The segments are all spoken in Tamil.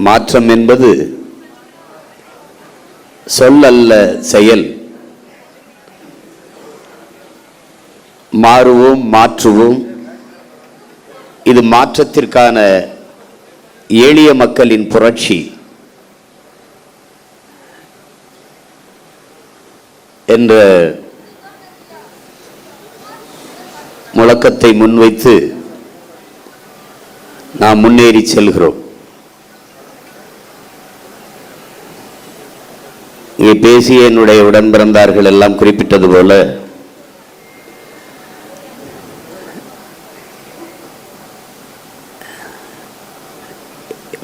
மாற்றம் என்பது சொல் அல்ல, செயல். மாறுவோம், மாற்றுவோம். இது மாற்றத்திற்கான எளிய மக்களின் புரட்சி என்ற முழக்கத்தை முன்வைத்து நாம் முன்னேறி செல்கிறோம். இங்கே பேசிய என்னுடைய உடன் பிறந்தார்கள் எல்லாம் குறிப்பிட்டது போல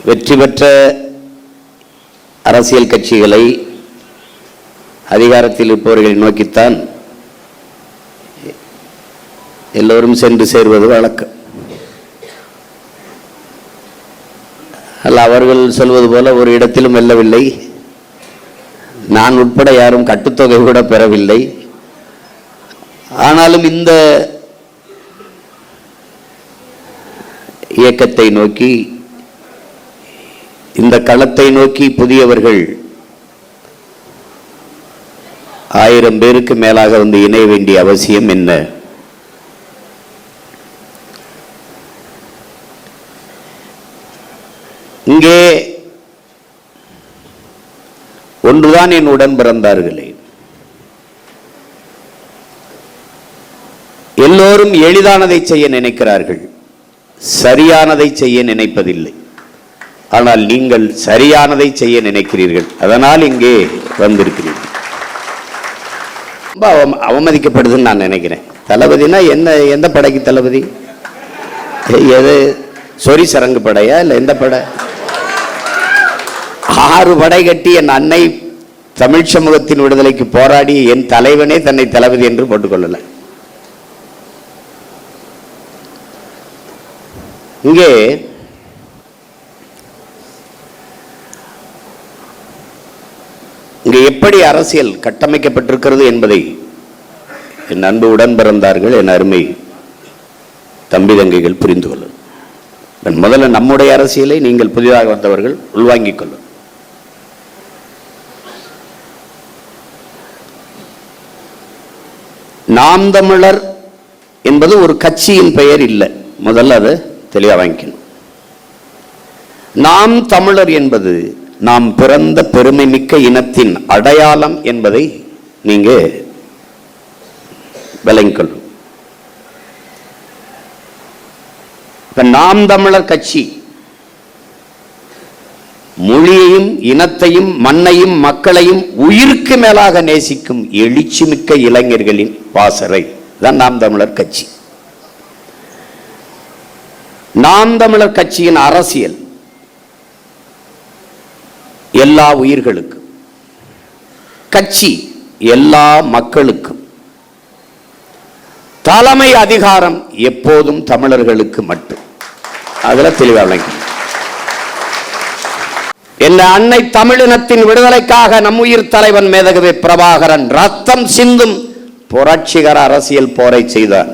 வெற்றி பெற்ற அரசியல் கட்சிகளை அதிகாரத்தில் இருப்பவர்களை நோக்கித்தான் எல்லோரும் சென்று சேர்வது வழக்கம். அல்ல, அவர்கள் சொல்வது போல ஒரு இடத்திலும் வெல்லவில்லை. நான் உட்பட யாரும் கட்டுத்தொகை கூட பெறவில்லை. ஆனாலும் இந்த இயக்கத்தை நோக்கி, இந்த களத்தை நோக்கி புதியவர்கள் 1000 பேருக்கு மேலாக வந்து இணைய வேண்டிய அவசியம் என்ன? இங்கே ஒன்றுதான் என் உடன் பிறந்தார்களே, எல்லோரும் எளிதானதை செய்ய நினைக்கிறார்கள், சரியானதை செய்ய நினைப்பதில்லை. ஆனால் நீங்கள் சரியானதை செய்ய நினைக்கிறீர்கள். அதனால் இங்கே வந்திருக்கிறீர்கள். ரொம்ப அவமதிக்கப்படுதுன்னு நான் நினைக்கிறேன். தளபதினா என்ன? எந்த படைக்கு தளபதி? எது சொரி சரங்கு படையா இல்லை எந்த படை? 6 படை கட்டி என் அன்னை தமிழ் சமூகத்தின் விடுதலைக்கு போராடி என் தலைவனே தன்னை தளபதி என்று போட்டுக்கொள்ளல. இங்கே எப்படி அரசியல் கட்டமைக்கப்பட்டிருக்கிறது என்பதை என் அன்பு உடன் பிறந்தார்கள், என் அருமை தம்பி தங்கைகள் புரிந்து கொள்ளும். முதல்ல நம்முடைய அரசியலை நீங்கள் புதிதாக வந்தவர்கள் உள்வாங்கிக் கொள்ளும். நாம் தமிழர் என்பது ஒரு கட்சியின் பெயர் இல்லை. முதல்ல அதை தெளிவாக வாங்கிக்கணும். நாம் தமிழர் என்பது நாம் பிறந்த பெருமை மிக்க இனத்தின் அடையாளம் என்பதை நீங்க விளங்கிக் கொள்ளும். நாம் தமிழர் கட்சி மொழியையும் இனத்தையும் மண்ணையும் மக்களையும் உயிருக்கு மேலாக நேசிக்கும் எழுச்சி மிக்க இளைஞர்களின் பாசறை தான் நாம் தமிழர் கட்சி. நாம் தமிழர் கட்சியின் அரசியல் எல்லா உயிர்களுக்கும், கட்சி எல்லா மக்களுக்கும், தலைமை அதிகாரம் எப்போதும் தமிழர்களுக்கு மட்டும். அதுல தெளிவாக என் அன்னை தமிழினத்தின் விடுதலைக்காக நம் உயிர் தலைவன் மேதகவி பிரபாகரன் ரத்தம் சிந்தும் புரட்சிகர அரசியல் போரை செய்தார்.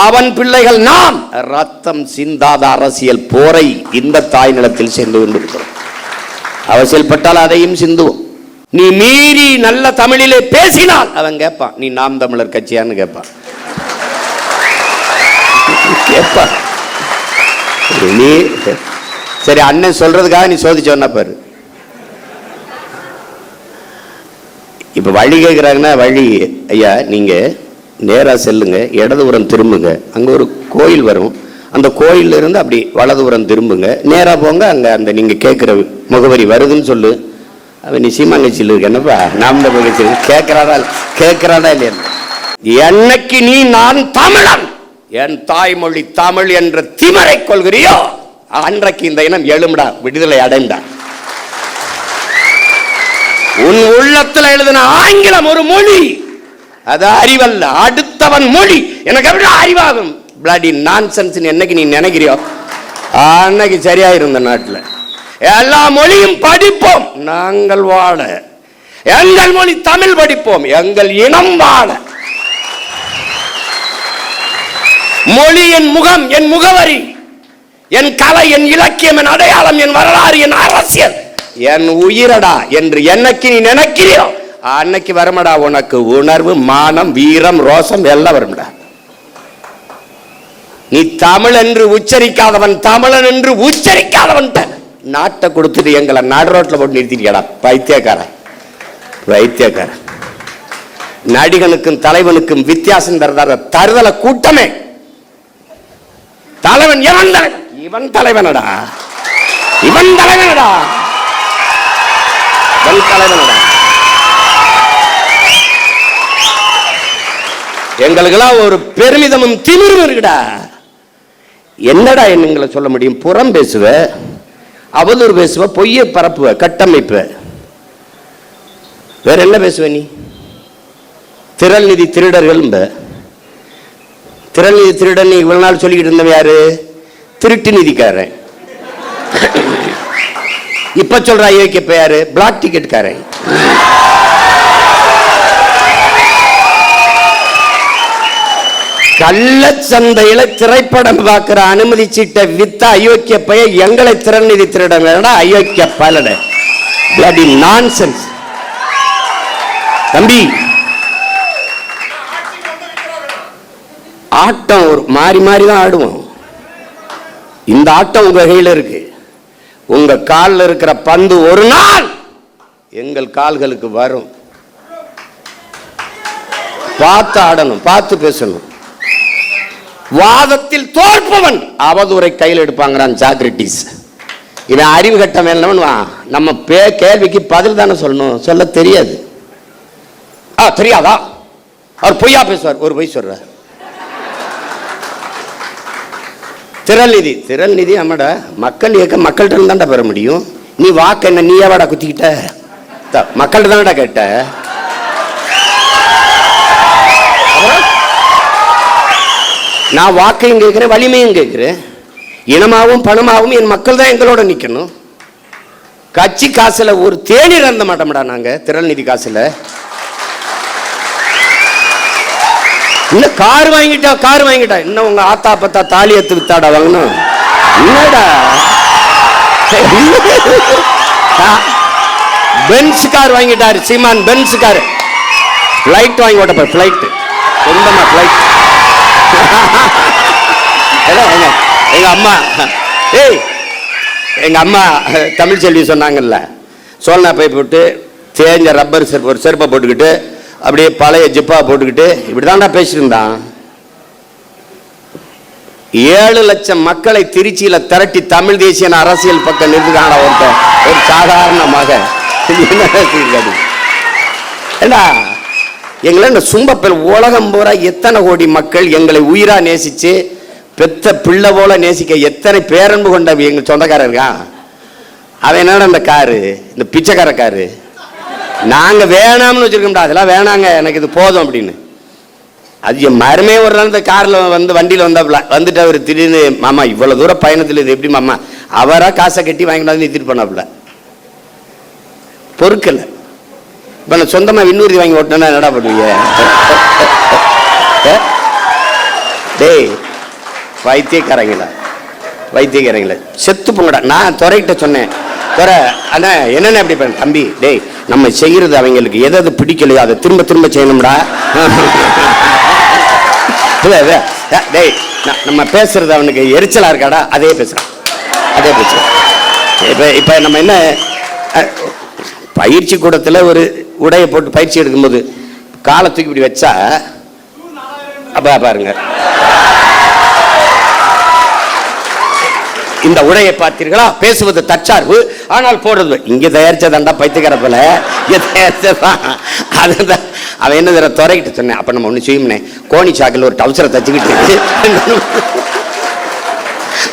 அவன் பிள்ளைகள் நாம் ரத்தம் சிந்தாத அரசியல் போரை இந்த தாய் நிலத்தில் சென்று கொண்டிருக்கிறோம். அவசியல் பட்டால் அதையும் சிந்துவோம். நீ மீறி நல்ல தமிழிலே பேசினால் அவன் கேட்பான், நீ நாம் தமிழர் கட்சியான்னு கேட்பான். நீ சரி அண்ணன் சொல்றதுக்காக நீ சோதிச்சு சொன்ன பாரு. இப்ப வழி கேட்கிறாங்கன்னா, வழி ஐயா நீங்க நேரா செல்லுங்க, இடதுபுறம் திரும்புங்க, அங்க ஒரு கோயில் வரும், அந்த கோயில்ல இருந்து அப்படி வலதுபுறம் திரும்புங்க, நேரா போங்க, அங்க அந்த நீங்க கேட்கிற முகவரி வருதுன்னு சொல்லு. அவன் நீ சீமாங்கச்சியில் இருக்கு என்னப்பா, நாம் கேட்கிறாடா இல்லையா? என்னைக்கு நீ நான் தமிழன், என் தாய்மொழி தமிழ் என்ற திமரை கொள்கிறியோ அன்றைக்கு இந்த இனம் எழும்டா, விடுதலை அடைந்தா. உன் உள்ளத்தில் எழுதின ஆங்கிலம் ஒரு மொழி, அது அறிவல்ல, அடுத்தவன் மொழி. எனக்கு எப்படி அறிவாகும்? பிளடி நான்சென்ஸ் என்னைக்கு நீ நினைக்கிறியோ அன்னைக்கு சரியாயிருந்த நாட்டில் எல்லா மொழியும் படிப்போம், நாங்கள் வாழ. எங்கள் மொழி தமிழ் படிப்போம், எங்கள் இனம் வாழ. மொழி என் முகம், என் முகவரி. என் கலை, என் இலக்கியம், என் அடையாளம், என் வரலாறு, என் அரசியல், என் உயிரடா என்று என்னைக்கு நீ நினைக்கிறியோ அன்னைக்கு வருமடா உனக்கு உணர்வு, மானம், வீரம், ரோசம் எல்லாம் வரும்டா. நீ தமிழ் என்று உச்சரிக்காதவன், தமிழன் என்று உச்சரிக்காதவன் நாட்டை கொடுத்துட்டு எங்களை நடு ரோட்டில் போட்டு நிறுத்திட்டியடா பைத்தியக்காரன். வைத்தியக்காரன். நடிகனுக்கும் தலைவனுக்கும் வித்தியாசம் தருதல கூட்டமே. தலைவன் எவன்? இவன் தலைவனடா, இவன் தலைவனடா, இவன் தலைவனடா. எங்களுக்கெல்லாம் ஒரு பெருமிதமும் திமிரும் இருக்குடா. என்னடா என்னங்களை சொல்ல முடியும்? புறம் பேசுவ, அவதூறு பேசுவ, பொய்யை பரப்புவ, கட்டமைப்ப, வேற என்ன பேசுவ நீ? திரள் நிதி திருடர்கள். திரள் நிதி திருடன் இவ்வளவு நாள் சொல்லிக்கிட்டு இருந்தவன் யாரு? திருட்டு நிதிக்காரன். இப்ப சொல்ற ஐயோக்கிய யாரு? பிளாக் டிக்கெட் காரன். கள்ளச்சந்தையில திரைப்படம் பார்க்கிற அனுமதி சீட்டை வித்த அயோக்கிய பைய எங்களை திறன் நிதி திருடன் அயோக்கிய பலட. Bloody nonsense. தம்பி, ஆட்டம் ஒரு மாறி மாறி தான் ஆடுவோம். இந்த ஆட்டம் உங்க கையில் இருக்கு. உங்க காலில் இருக்கிற பந்து ஒரு நாள் எங்கள் கால்களுக்கு வரும். பார்த்து ஆடணும், பார்த்து பேசணும். வாதத்தில் தோற்பவன் அவதூறை கையில் எடுப்பாங்கிறான் சாக்ரட்டிஸ். இவன் அறிவு கட்ட மேலவன். நம்ம கேள்விக்கு பதில் தானே சொல்லணும், சொல்ல தெரியாது. தெரியாதா? அவர் பொய்யா பேசுவார், ஒரு பொய் சொல்றார். திரள் நிதி, திரள் நிதி ஆமாடா, மக்கள் இயக்க மக்கள்கிட்ட தான்டா பெற முடியும். நீ வாக்கு என்ன நீயாவாடா குத்திக்கிட்ட? மக்கள்கிட்ட தானடா கேட்ட. நான் வாக்கையும் கேட்கிறேன், வலிமையும் கேட்கிறேன். இனமாவும் பணமாவும் என் மக்கள் தான் எங்களோட நிக்கணும். கட்சி காசுல ஒரு தேநீர் அருந்த மாட்டோம்டா நாங்க. திரள் நிதி காசுல இன்னும் கார் வாங்கிட்டா இன்னும் உங்க ஆத்தா பத்தா தாலி எடுத்து வித்தாடா வாங்கணும். என்னடா பென்ஸ் கார் வாங்கிட்டாரு சீமான். பென்ஸ் கார், பிளைட் வாங்கி ஓட்ட போய், பிளைட் சொந்தமா பிளைட். எங்க அம்மா தமிழ் செல்வி சொன்னாங்கல்ல, சோழனா பை போட்டு தேஞ்ச ரப்பர் செருப்பு, ஒரு செருப்பை போட்டுக்கிட்டு அப்படியே பழைய ஜிப்பா போட்டுக்கிட்டு இப்படிதான்டா பேசியிருந்தான். 7 லட்சம் மக்களை திருச்சியில திரட்டி தமிழ் தேசிய அரசியல் பக்கம் நிறுத்துக்கான ஒரு சாதாரண மகன். ஏண்டா எங்களை சும்பப்பல் உலகம் பூரா எத்தனை கோடி மக்கள் எங்களை உயிரா நேசிச்சு பெத்த பிள்ளை போல நேசிக்க எத்தனை பேரன்பு கொண்ட எங்க சொந்தக்காரர் இருக்கான். அவன் என்னடா இந்த காரு, இந்த பிச்சைக்கார காரு நாங்க வேணாம்னு வச்சிருக்கோம்டா. அதெல்லாம் வேணாங்க, எனக்கு இது போதும் அப்படின்னு. அது என் மருமே ஒரு நாள் இந்த கார்ல வண்டியில வந்துட்டு அவர் திடீர்னு, மாமா இவ்வளவு தூரம் பயணத்தில் இது எப்படி மாமா, அவரா காசை கட்டி வாங்கிட்டு நிறுத்திட்டு பண்ணாப்புல. பொறுக்கல. இப்ப நான் சொந்தமா விண்ணூர்தி வாங்கி ஓட்டினா என்னடா பண்ணுவீங்க? டேய் வைத்தியக்காரங்களா, வைத்தியக்காரங்களா செத்து போங்கடா. நான் துறைகிட்ட சொன்னேன், துறை அண்ணா என்னென்ன அப்படி பண்ண தம்பி, டேய் நம்ம செய்யறது அவங்களுக்கு எதாவது பிடிக்கலையோ அதை திரும்ப திரும்ப செய்யணும்டா. டேய் நம்ம பேசுறது அவனுக்கு எரிச்சலா இருக்காடா, அதே பேசுறான், அதே பேசுறான். இப்ப நம்ம என்ன பயிற்சி கூடத்துல ஒரு உடையை போட்டு பயிற்சி எடுக்கும்போது காலை தூக்கி இப்படி வச்சா அப்ப பாருங்க, இந்த உடையை பார்த்தீர்களா, பேசுவது தற்சார்பு ஆனால் போடுறது இங்க தயாரிச்சதாண்டா பைத்தியக்காரப்பல தயாரிச்சதான். அதுதான் அவன் என்ன துறைக்கிட்ட சொன்னேன். அப்ப நம்ம ஒண்ணு செய்யும்னே, கோணி சாக்கில் ஒரு டவுசரை தச்சுக்கிட்டு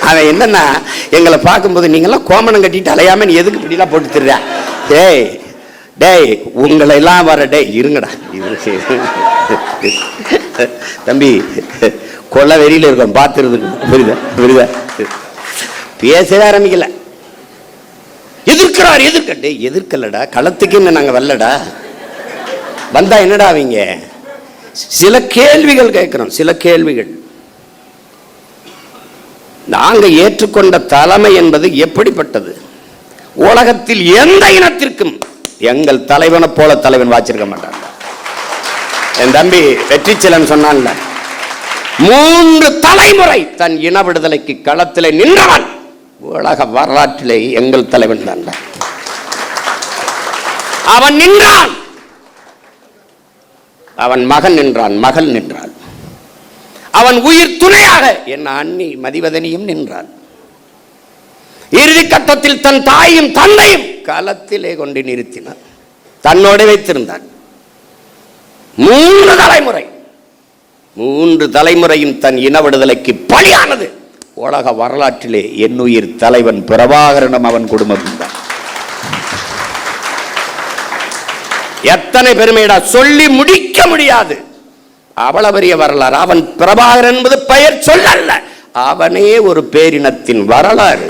அவன் என்னன்னா எங்களை பார்க்கும்போது நீங்கெல்லாம் கோமணம் கட்டிட்டு அலையாம நீ எதுக்கு இப்படிலாம் போட்டு திடுற? டேய் டேய் உங்களை எல்லாம் வர டே இருங்கடா, தம்பி கொள்ள வெறியில இருக்கும் பார்த்துருது. புரியுதா புரியுதா? பேசவே ஆரம்பிக்கல. எதிர்க்கிறார் எதிர்க்கட்டே எதிர்க்கலடா, களத்துக்கு என்ன நாங்க வரலடா. வந்தா என்னடா அவங்க சில கேள்விகள் கேட்கிறோம், சில கேள்விகள் நாங்க ஏற்றுக்கொண்ட தலைமை என்பது எப்படிப்பட்டது? உலகத்தில் எந்த இனத்திற்கும் எங்கள் தலைவனை போல தலைவன் வாச்சிருக்க மாட்டான். என் தம்பி வெற்றிச்செலன் சொன்னான்ல, 3 தலைமுறை தன் இன விடுதலைக்கு களத்திலே நின்றவன் உலக வரலாற்றிலே எங்கள் தலைவன் தான். அவன் நின்றான், அவன் மகன் நின்றான், மகள் நின்றான், அவன் உயிர் துணையாக என் அண்ணி மதிவதனியும் நின்றான். இறுதி கட்டத்தில் தன் தாயும் தந்தையும் களத்திலே கொண்டு நிறுத்தினான், தன்னோடு வைத்திருந்தான். 3 தலைமுறை, 3 தலைமுறையும் தன் இன விடுதலைக்கு பலியானது உலக வரலாற்றிலே என் உயிர் தலைவன் பிரபாகரனும் அவன் குடும்பம் தான். எத்தனை பெருமைடா, சொல்லி முடிக்க முடியாது. அவ்வளவு பெரிய வரலாறு. அவன் பிரபாகரன் என்பது பெயர் சொல்லல்ல, அவனே ஒரு பேரினத்தின் வரலாறு.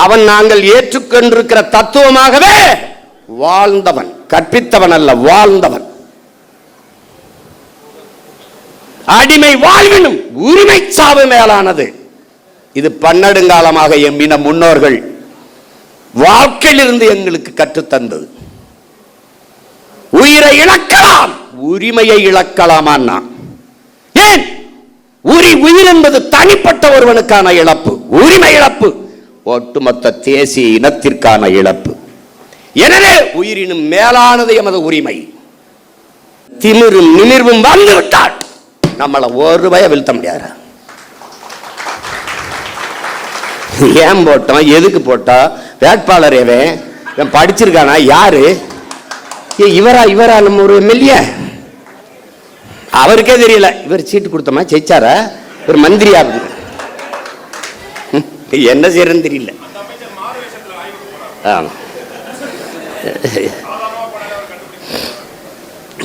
அவன் நாங்கள் ஏற்றுக்கொண்டிருக்கிற தத்துவமாகவே வாழ்ந்தவன், கற்பித்தவன் அல்ல, வாழ்ந்தவன். அடிமை வாழ்வினும் உரிமை சாவு மேலானது. இது பன்னெடுங்காலமாக எம்மின முன்னோர்கள் வாழ்க்கையிலிருந்து எங்களுக்கு கற்றுத்தந்தது. உயிரை இழக்கலாம், உரிமையை இழக்கலாமா? ஏன்? உயிர் என்பது தனிப்பட்ட ஒருவனுக்கான இழப்பு, உரிமை இழப்பு ஒட்டுமொத்த தேசிய இனத்திற்கான இழப்பு. எனவே உயிரினும் மேலானது எமது உரிமை. திமிரும் நிமிர்வும் வந்துவிட்டால் நம்மளை ஒரு பய வீழ்த்த முடியாது. ஏன் போட்டோம், எதுக்கு போட்டோம், வேட்பாளர் எவன், படிச்சிருக்கானா, யாரு, இவரா நம்ம ஒரு எம்எல்ஏ, அவருக்கே தெரியல. இவர் சீட்டு கொடுத்தோமா, ஜெயிச்சாரா, இவர் மந்திரியா, என்ன செய்யறன்னு தெரியல.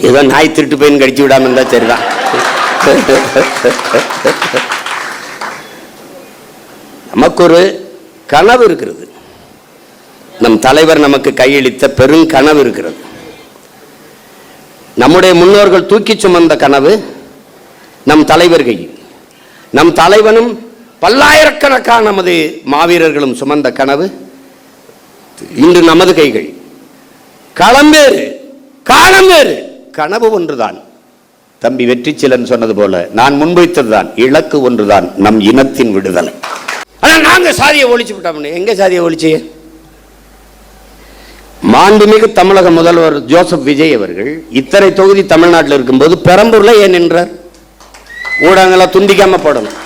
ஏதோ நாய் திருட்டு போய் கடிச்சு விடாம இருந்தா சரிதான். நமக்கு ஒரு கனவு இருக்கிறது, நம் தலைவர் நமக்கு கையளித்த பெரும் கனவு இருக்கிறது. நம்முடைய முன்னோர்கள் தூக்கி சுமந்த கனவு நம் தலைவர் கையில், நம் தலைவனும் பல்லாயிரக்கணக்கான நமது மாவீரர்களும் சுமந்த கனவு இன்று நமது கைகள். களம் வேறு, காலம் வேறு, கனவு ஒன்றுதான். தம்பி வெற்றிச்செலன் சொன்னது போல நான் முன்வைத்ததுதான், இலக்கு ஒன்றுதான், நம் இனத்தின் விடுதலை. ஆனால் நாங்க சாதியை ஒழிச்சு விட்டோம். எங்க சாதியை ஒழிச்சு? மாண்புமிகு தமிழக முதல்வர் ஜோசப் விஜய் அவர்கள் இத்தனை தொகுதி தமிழ்நாட்டில் இருக்கும்போது பெரம்பூர்ல ஏன் நின்றார்? ஊடகங்களை துண்டிக்காம போடணும்.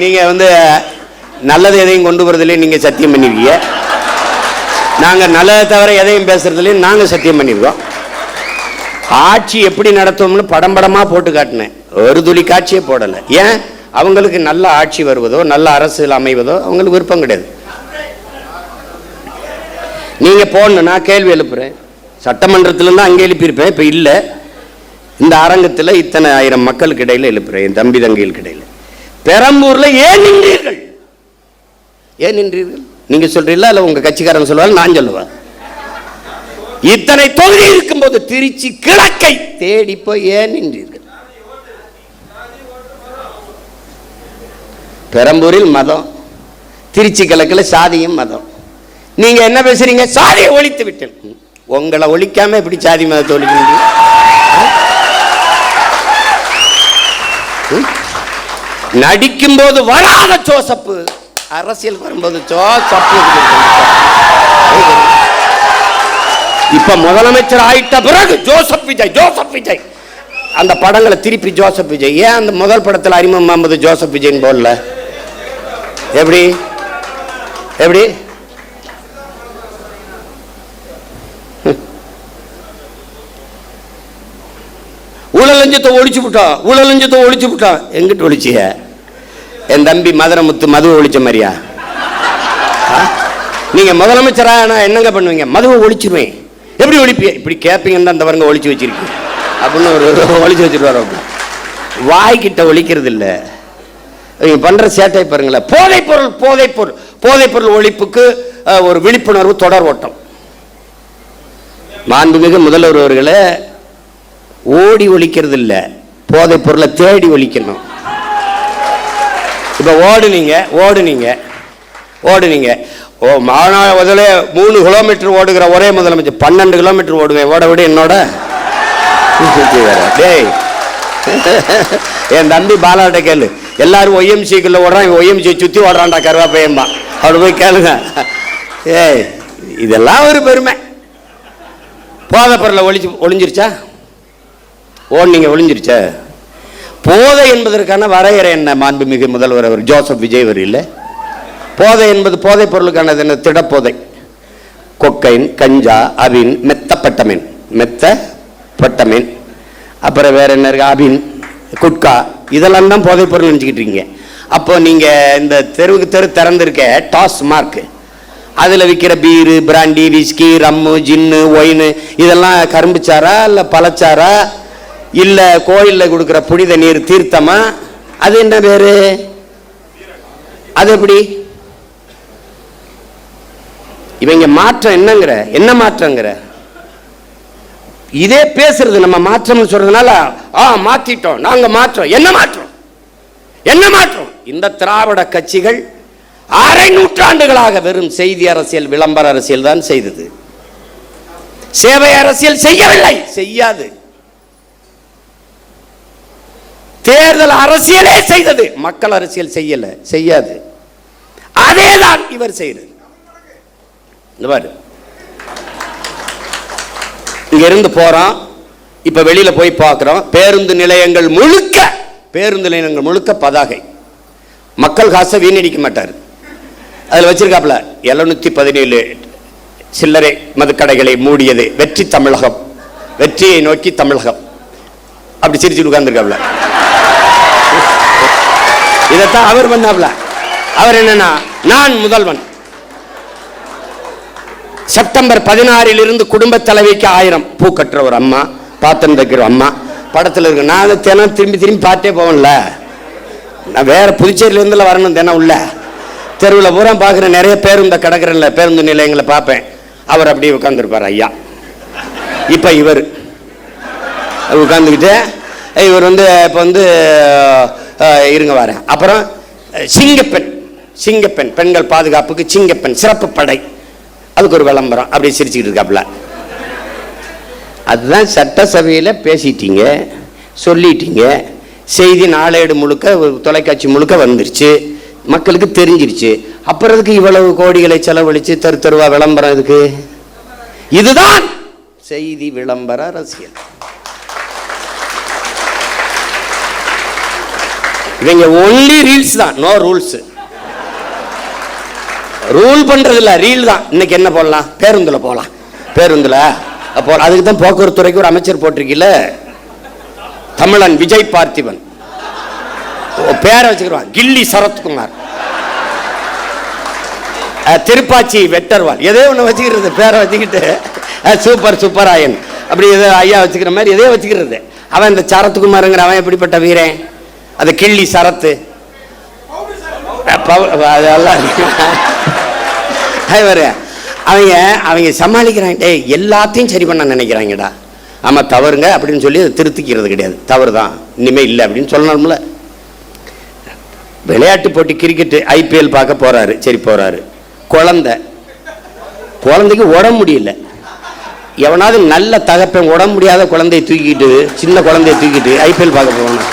நீங்க வந்து நல்லது எதையும் கொண்டு வரதுல நீங்க சத்தியம் பண்ணிருக்கீங்க. நாங்க நல்லதை தவிர எதையும் பேசுறதுல நாங்க சத்தியம் பண்ணிருக்கோம். ஆட்சி எப்படி நடத்துவோம்னு படம் படமா போட்டு காட்டினேன், ஒரு துளி காட்சியே போடல. ஏன்? அவங்களுக்கு நல்ல ஆட்சி வருவதோ நல்ல அரசியல் அமைவதோ அவங்களுக்கு விருப்பம் கிடையாது. நீங்க போடணும், நான் கேள்வி எழுப்புறேன். சட்டமன்றத்துல இருந்து அங்கே எழுப்பியிருப்பேன், இப்ப இல்ல. இந்த அரங்கத்தில் இத்தனை ஆயிரம் மக்களுக்கு இடையில எழுப்புறேன், என் தம்பி தங்கைகளுக்கு இடையில. பெரம்பூர்ல ஏன் நின்றீர்கள்? ஏன் நின்றீர்கள்? நீங்க சொல்றீங்களா இல்ல உங்க கட்சிக்காரன் சொல்லுவாங்க, நான் சொல்லுவேன். இத்தனை தொகுதி இருக்கும் போது திருச்சி கிழக்கை தேடி போய் ஏன் நின்றீர்கள்? பெரம்பூரில் மதம், திருச்சி கிழக்கில் சாதியும் மதம். நீங்க என்ன பேசுறீங்க? சாதியை ஒழித்து விட்டேன். உங்களை ஒழிக்காம எப்படி சாதி மதத்தை ஒழிக்கிறீங்க? நடிக்கும் போது வராத ஜோசப்பு, அரசியல் வரும்போது ஜோசப்பு. இப்ப முதலமைச்சர் ஆயிட்ட பிறகு ஜோசப் விஜய், ஜோசப் விஜய். அந்த படங்களை திருப்பி ஜோசப் விஜய். ஏன் அந்த முதல் படத்தில் அறிமுகம் ஆகும்போது ஜோசப் விஜய்னு போடல? எப்படி எப்படி? ஊழலஞ்சத்தை ஒழிச்சு விட்டான், ஊழலஞ்சத்தை ஒழிச்சு விட்டான். எங்கிட்ட ஒழிச்சிய? என் தம்பி மதுரமுத்து மதுவை ஒழிச்ச மாதிரியா? நீங்க முதலமைச்சரா என்னங்க பண்ணுவீங்க? மதுவை ஒழிச்சிருவேன். எப்படி ஒழிப்பீங்க? இப்படி கேட்பீங்கன்னு அந்த வரங்க ஒழிச்சு வச்சிருக்கீங்க அப்படின்னு ஒரு ஒழிச்சு வச்சிருவாரு. வாய்கிட்ட ஒழிக்கிறது இல்லை, நீங்க பண்ற சேட்டை பாருங்களேன். போதைப் பொருள் ஒழிப்புக்கு ஒரு விழிப்புணர்வு தொடர் ஓட்டம். மாண்புமிகு முதல்வர் அவர்களே, ஓடி ஒழிக்கிறது இல்லை, போதை பொருளை தேடி ஒழிக்கணும். இப்போ ஓடுனீங்க ஓ மாநாடு 3 கிலோமீட்டர் ஓடுகிற ஒரே முதலமைச்சர் 12 கிலோமீட்டர் ஓடுவேன். ஓட விட என்னோட டேய் என் தம்பி பாலாட்ட கேளு, எல்லாரும் ஒய்எம்சிக்குள்ள ஓடுறான், ஒய்எம்சி சுற்றி ஓடுறான்டா கருவாப்பையம்பா, அவரு போய் கேளுங்க. ஏய் இதெல்லாம் ஒரு பெருமை. போதை பொருளை ஒளிஞ்சிருச்சா? ஓடுனீங்க, ஒளிஞ்சிருச்சா? போதை என்பதற்கான வரையறை என்ன? மாண்புமிகு முதல்வர் அவர் ஜோசப் விஜய் வரையில் போதை என்பது போதை பொருளுக்கானது என்ன? திடப்போதை, கொக்கைன், கஞ்சா, அபின், மெத்தப்பட்டமீன், அப்புறம் வேற என்ன இருக்கு, அபின், குட்கா, இதெல்லாம் தான் போதை பொருள் நினச்சிக்கிட்டு இருக்கீங்க. அப்போ நீங்க இந்த தெருவுக்கு திறந்திருக்க டாஸ் மார்க், அதில் விற்கிற பீரு, பிராண்டி, விஸ்கி, ரம்மு, ஜின்னு, ஒயின், இதெல்லாம் கரும்புச்சாரா இல்லை பழச்சாரா இல்லை கோயிலில் கொடுக்குற புனித நீர் தீர்த்தமா? அது என்ன பேரு? அது எப்படி? இவங்க மாற்றம் என்னங்கிற, என்ன மாற்றங்கிற இதே பேசுறது. நம்ம மாற்றம் சொல்றதுனால மாத்திட்டோம், நாங்க மாற்றம். என்ன மாற்றம்? இந்த திராவிட கட்சிகள் அரை நூற்றாண்டுகளாக வெறும் செய்தி அரசியல், விளம்பர அரசியல் தான் செய்தது. சேவை அரசியல் செய்யவில்லை, செய்யாது. தேர்தல் அரசியலே செய்தது, மக்கள் அரசியல் செய்யாது. அதேதான் இவர் செய்யறது. இங்க இருந்து போறோம், இப்ப வெளியில போய் பார்க்கிறோம், பேருந்து நிலையங்கள் முழுக்க பதாகை. மக்கள் காசை வீணடிக்க மாட்டார். அதில் வச்சிருக்காப்புல 717 சில்லறை மதுக்கடைகளை மூடியது வெற்றி தமிழகம், வெற்றியை நோக்கி தமிழகம், அப்படி சிரிச்சு உட்கார்ந்துருக்காப்புல. இதைத்தான் அவர் பண்ணாப்ல. அவர் என்னன்னா, நான் முதல்வன். செப்டம்பர் 16 இருந்து குடும்ப தலைவிக்கு 1000 பூ கட்டுற ஒரு அம்மா, பாத்திரம் தைக்கிற அம்மா படத்தில் இருக்கு. நான் அதை தினம் திரும்பி பார்த்தே போவேன்ல, நான் வேற புதுச்சேரியில இருந்துல வரணும், தினம் உள்ள தெருவில் பூரா பார்க்குற நிறைய பேருந்து கிடக்குறல, பேருந்து நிலையங்களை பார்ப்பேன். அவர் அப்படியே உட்காந்துருப்பார் ஐயா. இப்போ இவர் உட்காந்துக்கிட்டு இவர் இப்போ இருங்க வரேன். அப்புறம் சிங்கப்பெண் பெண்கள் பாதுகாப்புக்கு சிங்கப்பெண் சிறப்பு படை, அதுக்கு ஒரு விளம்பரம், அப்படியே சிரிச்சுக்கிட்டு இருக்காப்புல. அதுதான் சட்டசபையில் பேசிட்டீங்க, சொல்லிட்டீங்க, செய்தி நாளேடு முழுக்க, தொலைக்காட்சி முழுக்க வந்துருச்சு, மக்களுக்கு தெரிஞ்சிருச்சு. அப்புறதுக்கு இவ்வளவு கோடிகளை செலவழிச்சு தெருவா விளம்பரம் இதுக்கு? இதுதான் செய்தி விளம்பர அரசியல். இவங்க ஒன்லி ரீல்ஸ் தான், நோ ரூல்ஸ். ரூல் பண்றது இல்ல, ரீல் தான். இன்னைக்கு என்ன போடலாம்? பேருந்துல போகலாம், பேருந்துல போகலாம். அதுக்கு தான் போக்குவரத்து துறைக்கு ஒரு அமைச்சர் போட்டிருக்கீல்ல, தமிழன் விஜய் பார்த்திபன், பேரை வச்சுக்கிறான், கில்லி சரத்குமார், திருப்பாச்சி வெட்டர்வால், எதோ ஒன்று வச்சுக்கிறது, பேரை வச்சுக்கிட்டு சூப்பராயன், அப்படி எதோ ஐயா வச்சுக்கிற மாதிரி எதையோ வச்சுக்கிறது. அவன் இந்த சரத்குமாருங்கிற அவன் எப்படிப்பட்ட வீரன்? அது கிள்ளி சரத்து, அதெல்லாம் அவங்க சமாளிக்கிறாங்க. எல்லாத்தையும் சரி பண்ண நினைக்கிறாங்கடா. ஆமா தவறுங்க அப்படின்னு சொல்லி அதை திருத்திக்கிறது கிடையாது, தவறு தான், இனிமே இல்லை அப்படின்னு சொல்லணும்ல. விளையாட்டு போட்டி கிரிக்கெட் IPL பார்க்க போறாரு, சரி போறாரு. குழந்தைக்கு உடம்பு முடியல. எவனாவது நல்ல தகப்பன் உடம்பு முடியாத குழந்தையை தூக்கிட்டு, சின்ன குழந்தையை தூக்கிட்டு IPL பார்க்க போவானா?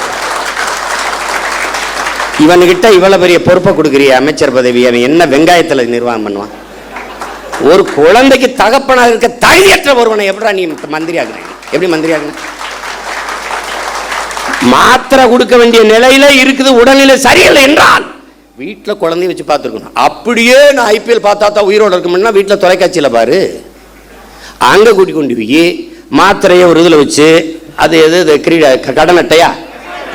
இவனுக்கிட்ட இவ்வளவு பெரிய பொறுப்பை கொடுக்குறிய அமைச்சர் பதவி, அவன் என்ன வெங்காயத்தில் நிர்வாகம் பண்ணுவான்? ஒரு குழந்தைக்கு தகப்பனாக இருக்க தகுதியற்ற ஒருவனை எப்படா நீ மந்திரி ஆகுறீங்க? எப்படி மந்திரி ஆகுன? மாத்திரை கொடுக்க வேண்டிய நிலையில இருக்குது, உடல்நிலை சரியில்லை என்றால் வீட்டில் குழந்தைய வச்சு பார்த்துருக்கணும். அப்படியே நான் IPL பார்த்தா தான் உயிரோடு இருக்கணும்னா வீட்டில் தொலைக்காட்சியில் பாரு, அங்கே கூட்டி கொண்டு போய் மாத்திரையை ஒரு இதில் வச்சு, அது எது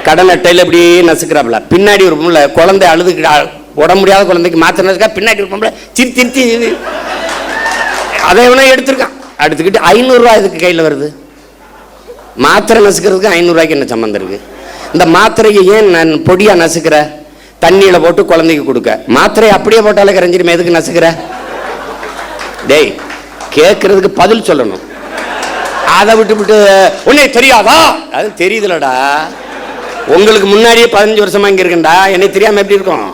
கடன் அட்டையில் இப்படி நசுக்கிறாப்புல. பின்னாடி ஒரு பொம்பளை குழந்தை அழுது, உடம்பு முடியாத குழந்தைக்கு மாத்திரை நசுக்கா, பின்னாடி ஒரு பொம்பளை திருத்தி அதை வேணா எடுத்துக்கிட்டு 500 ரூபாய் இதுக்கு கையில் வருது. மாத்திரை நசுக்கிறதுக்கு 500 ரூபாய்க்கு என்ன சம்பந்தம் இருக்கு? இந்த மாத்திரையை ஏன் நான் பொடியா நசுக்கிற? தண்ணியில போட்டு குழந்தைக்கு கொடுக்க, மாத்திரையை அப்படியே போட்டாலே கரைஞ்சிருமே, எதுக்கு நசுக்கிற? டேய் கேட்கறதுக்கு பதில் சொல்லணும். அதை விட்டு உன்னை தெரியாதா? அது தெரியுதுலடா, உங்களுக்கு முன்னாடியே 15 வருஷமா இங்க இருக்கேன்டா, என்னை தெரியாம எப்படி இருக்கும்?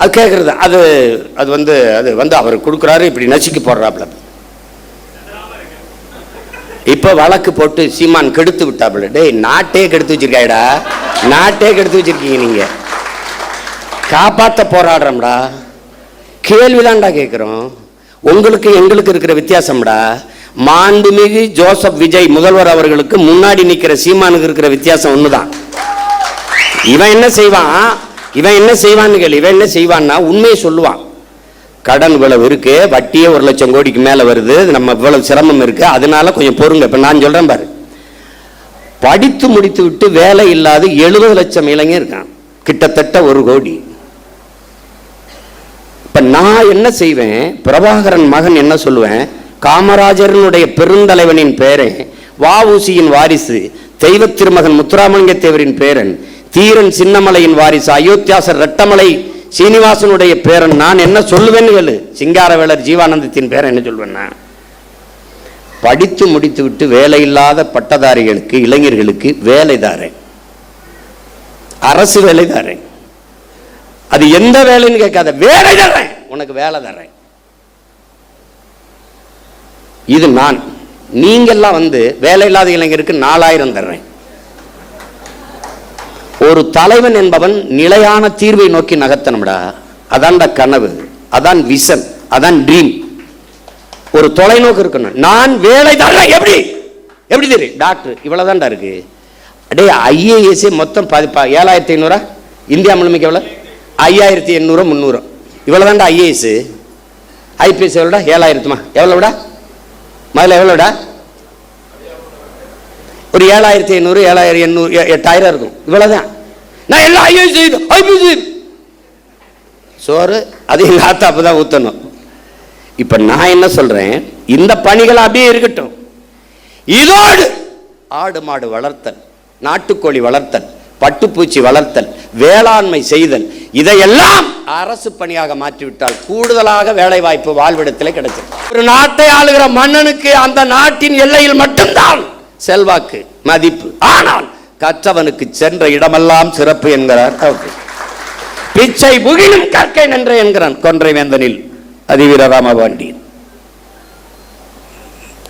அது கேட்கறது. அது அது வந்து அது வந்து அவர் கொடுக்குறாரு, இப்படி நசுக்கி போடுறாப்புல. இப்ப வழக்கு போட்டு சீமான் கெடுத்து விட்டாப்புல. டேய், நாட்டே கெடுத்து வச்சிருக்காடா, நாட்டே கெடுத்து வச்சிருக்கீங்க நீங்க. காப்பாற்ற போராடுறோம்டா, கேள்விதான்டா கேட்கிறோம். உங்களுக்கு எங்களுக்கு இருக்கிற வித்தியாசம்டா, மாண்புமிகு ஜோசப் விஜய் முதல்வர் அவர்களுக்கு முன்னாடி நிற்கிற சீமானுக்கு இருக்கிற வித்தியாசம் ஒண்ணுதான். இவன் என்ன செய்வான், இவன் என்ன செய்வான்னு கேள்வி. இவன் என்ன செய்வான்னா உண்மையை சொல்லுவான். கடன் இவ்வளவு இருக்கு, வட்டியே 1 லட்சம் கோடிக்கு மேல வருது, நம்ம இவ்வளவு சிரமம் இருக்கு, அதனால கொஞ்சம் பொறுங்க. இப்ப நான் சொல்றேன் பாரு, படித்து முடித்து விட்டு வேலை இல்லாத 70 லட்சம் இளைஞர் இருக்கான், கிட்டத்தட்ட 1 கோடி. இப்ப நான் என்ன செய்வேன், பிரபாகரன் மகன் என்ன சொல்லுவேன், காமராஜரனுடைய பெருந்தலைவனின் பேரன், வஉசியின் வாரிசு, தெய்வ திருமகன் முத்துராமலிங்க தேவரின் பேரன், தீரன் சின்னமலையின் வாரிசு, அயோத்தியாசர் ரெட்டமலை சீனிவாசனுடைய பேரன். நான் என்ன சொல்லுவேன்னு கேளு, சிங்காரவேலர் ஜீவானந்தத்தின் பேரன் என்ன சொல்வேன்னா, படித்து முடித்து விட்டு வேலை இல்லாத பட்டதாரிகளுக்கு இளைஞர்களுக்கு வேலை தாரேன், அரசு வேலை தாரேன். அது எந்த வேலைன்னு கேட்காத, வேலை தர்றேன், உனக்கு வேலை தர்றேன். இது நான். நீங்கெல்லாம் வந்து வேலை இல்லாத இளைஞருக்கு 4000 தர்றேன். ஒரு தலைவன் என்பவன் நிலையான தீர்வை நோக்கி நகர்த்தணும்டா. அதான்டா கனவு, அதான் விஷன், அதான் ட்ரீம். ஒரு தொலைநோக்கு இருக்கணும். நான் வேலை தர்றேன். எப்படி எப்படி தெரியும்? டாக்டர் இவ்வளவுதான்டா இருக்கு. அடே, IAS மொத்தம் 7500, இந்தியா முழுமைக்கு எவ்வளவு? 5800 300, இவ்வளவுதான்டா IAS. IPS எவ்வளோடா? 7000. எவ்வளோடா முதல்ல? எவ்வளோடா? ஒரு 7500 7800 8000 இருக்கும். இவ்வளவுதான். நான் எல்லாம் IPS சோறு அது எங்க ஆத்தா அப்பதான் ஊத்தணும். இப்ப நான் என்ன சொல்றேன், இந்த பணிகள் அப்படியே இருக்கட்டும். இதோடு ஆடு மாடு வளர்த்தல், நாட்டுக்கோழி வளர்த்தல், பட்டுப்பூச்சி வளர்த்தல், வேளாண்மை செய்தல், இதையெல்லாம் அரசு பணியாக மாற்றிவிட்டால் கூடுதலாக வேலை வாய்ப்பு வாழ்விடத்தில் கிடைக்கும். ஒரு நாட்டை ஆளுகிற மன்னனுக்கு அந்த நாட்டின் எல்லையில் மட்டும்தான் செல்வாக்கு மதிப்பு. ஆனால் கற்றவனுக்கு சென்ற இடமெல்லாம் சிறப்பு என்கிறார். பிச்சை புகிலும் கற்கை நன்ற என்கிறான் கொன்றை வேந்தனில் அதிவீர ராமபாண்டியன்.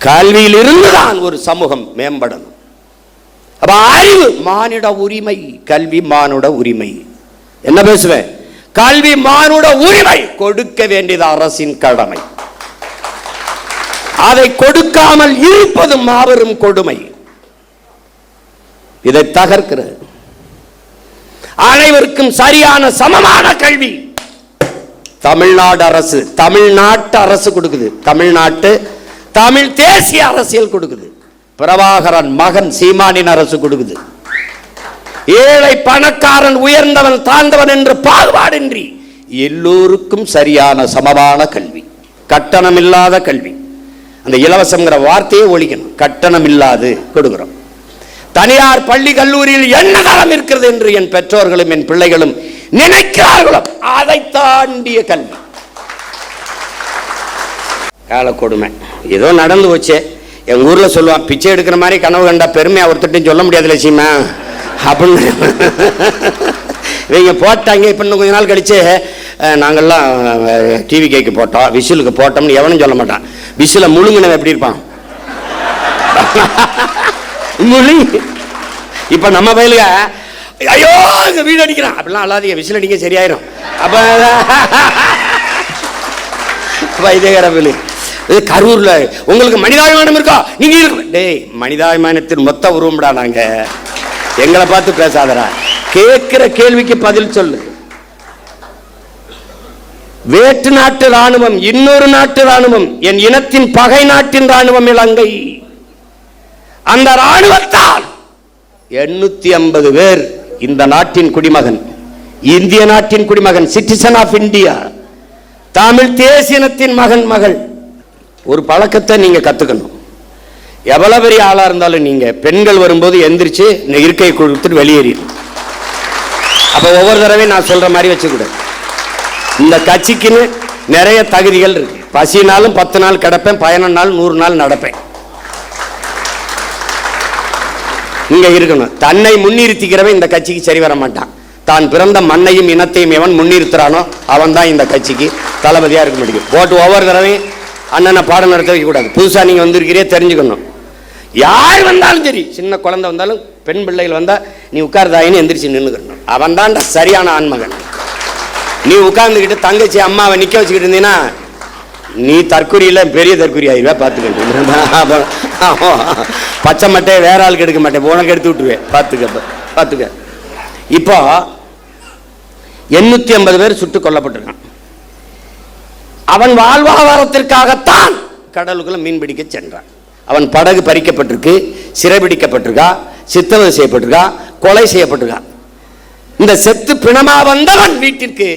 கல்வியில் இருந்துதான் ஒரு சமூகம் மேம்படணும். அப்ப அறிவு மானிட உரிமை, கல்வி மானுட உரிமை. என்ன பேசுவேன்? கல்வி மானுட உரிமை கொடுக்க வேண்டியது அரசின் கடமை. அதை கொடுக்காமல் இருப்பது மாபெரும் கொடுமை. இதை தகர்க்கிறது. அனைவருக்கும் சரியான சமமான கல்வி தமிழ்நாடு அரசு, தமிழ்நாட்டு அரசு கொடுக்குது. தமிழ் தேசிய அரசியல் கொடுக்குது. பிரபாகரன் மகன் சீமானின் அரசு கொடுக்குது. ஏழை பணக்காரன் உயர்ந்தவன் தாழ்ந்தவன் என்று பாகுபாடின்றி எல்லோருக்கும் சரியான சமமான கல்வி, கட்டணம் இல்லாத கல்வி. அந்த இலவசம்ங்கிற வார்த்தையே ஒழிக்கணும். கட்டணம் இல்லாது கொடுக்கிறோம். தனியார் பள்ளி கல்லூரியில் என்ன தரம் இருக்கிறது என்று என் பெற்றோர்களும் என் பிள்ளைகளும் நினைக்கிறார்களோ அதை தாண்டிய கல்வி. கால கொடுமை ஏதோ நடந்து போச்சு. எங்க ஊர்ல சொல்லுவான், பிச்சை எடுக்கிற மாதிரி கனவு கண்டா பெருமையா ஒருத்தட்டும் சொல்ல முடியாது லட்சியமா அப்படின்னு இவங்க போட்டாங்க. இப்ப இன்னும் கொஞ்ச நாள் கழிச்சு நாங்கள்லாம் டிவி கேக்கு போட்டோம், விசிலுக்கு போட்டோம்னு எவனும் சொல்ல மாட்டான். விசில முழுங்கினவன் எப்படி இருப்பான்? இப்ப நம்ம வயலுக ஐயோ இங்க வீடு அடிக்கிறான் அப்படிலாம் அல்லாதீங்க, விசில் அடிக்க சரியாயிரும். அப்ப வைத்தியகரவில் கரூர்ல உங்களுக்கு மனிதாபிமானம் இருக்கா? நீங்க டேய், மனிதாபிமானத்தின் மொத்த உருவம்டா நாங்க. எங்களை பார்த்து பேசாதரா, கேட்கிற கேள்விக்கு பதில் சொல்லு. வேற்று நாட்டு ராணுவம், இன்னொரு நாட்டு ராணுவம், என் இனத்தின் பகை நாட்டின் ராணுவம் இலங்கை. அந்த ராணுவத்தால் 850 பேர் இந்த நாட்டின் குடிமகன், இந்திய நாட்டின் குடிமகன், சிட்டிசன் ஆஃப் இந்தியா, தமிழ் தேசியனத்தின் மகன் மகள். ஒரு பழக்கத்தை நீங்க கத்துக்கணும். எவ்வளவு பெரிய ஆளா இருந்தாலும் நீங்க பெண்கள் வரும்போது எந்திரிச்சு இருக்கை கொடுத்துட்டு வெளியேறி. அப்ப ஒவ்வொரு தடவையும் நான் சொல்ற மாதிரி வச்சுக்கூடாது. இந்த கட்சிக்குன்னு நிறைய தகுதிகள் இருக்கு. பசினாலும் 10 நாள் கிடப்பேன், 11 நாள் 100 நாள் நடப்பேன். இங்க இருக்கணும். தன்னை முன்னிறுத்திக்கிறவன் இந்த கட்சிக்கு சரி வர மாட்டான். தான் பிறந்த மண்ணையும் இனத்தையும் எவன் முன்னிறுத்துறானோ அவன் தான் இந்த கட்சிக்கு தளபதியா இருக்க முடியும். போட்டு ஒவ்வொரு தடவையும் அண்ணனை பாடம் நடத்த வைக்க கூடாது. புதுசா நீங்க வந்திருக்கிறே தெரிஞ்சுக்கணும். யார் வந்தாலும் சரி, சின்ன குழந்தை வந்தாலும் பெண் பிள்ளைகள் வந்தா நீ உட்கார்தாயின்னு எந்திரிச்சு நின்றுக்கணும். அவன் தான் சரியான ஆண்மகன். நீ உட்கார்ந்துக்கிட்டு தங்கச்சி அம்மாவை நிக்க வச்சுக்கிட்டு இருந்தீங்கன்னா நீ தற்கொலையில பெரிய தற்கொலை ஆயிடுவா. பார்த்துக்க, பச்சை மட்டையை வேற ஆளுக்கு எடுக்க மாட்டேன், உனக்கு எடுத்து விட்டுருவேன். பார்த்துக்க. இப்போ 850 பேர் சுட்டுக் கொல்லப்பட்டிருக்கான். அவன் வாழ்வாதாரத்திற்காகத்தான் கடலுக்குள்ள மீன் பிடிக்க சென்றான். அவன் படகு பறிக்கப்பட்டிருக்கு, சிறைபிடிக்கப்பட்டிருக்கா, சித்தவதை செய்யப்பட்டிருக்கா, கொலை செய்யப்பட்டிருக்கா. இந்த செத்து பிணமா வந்தவன் வீட்டிற்கு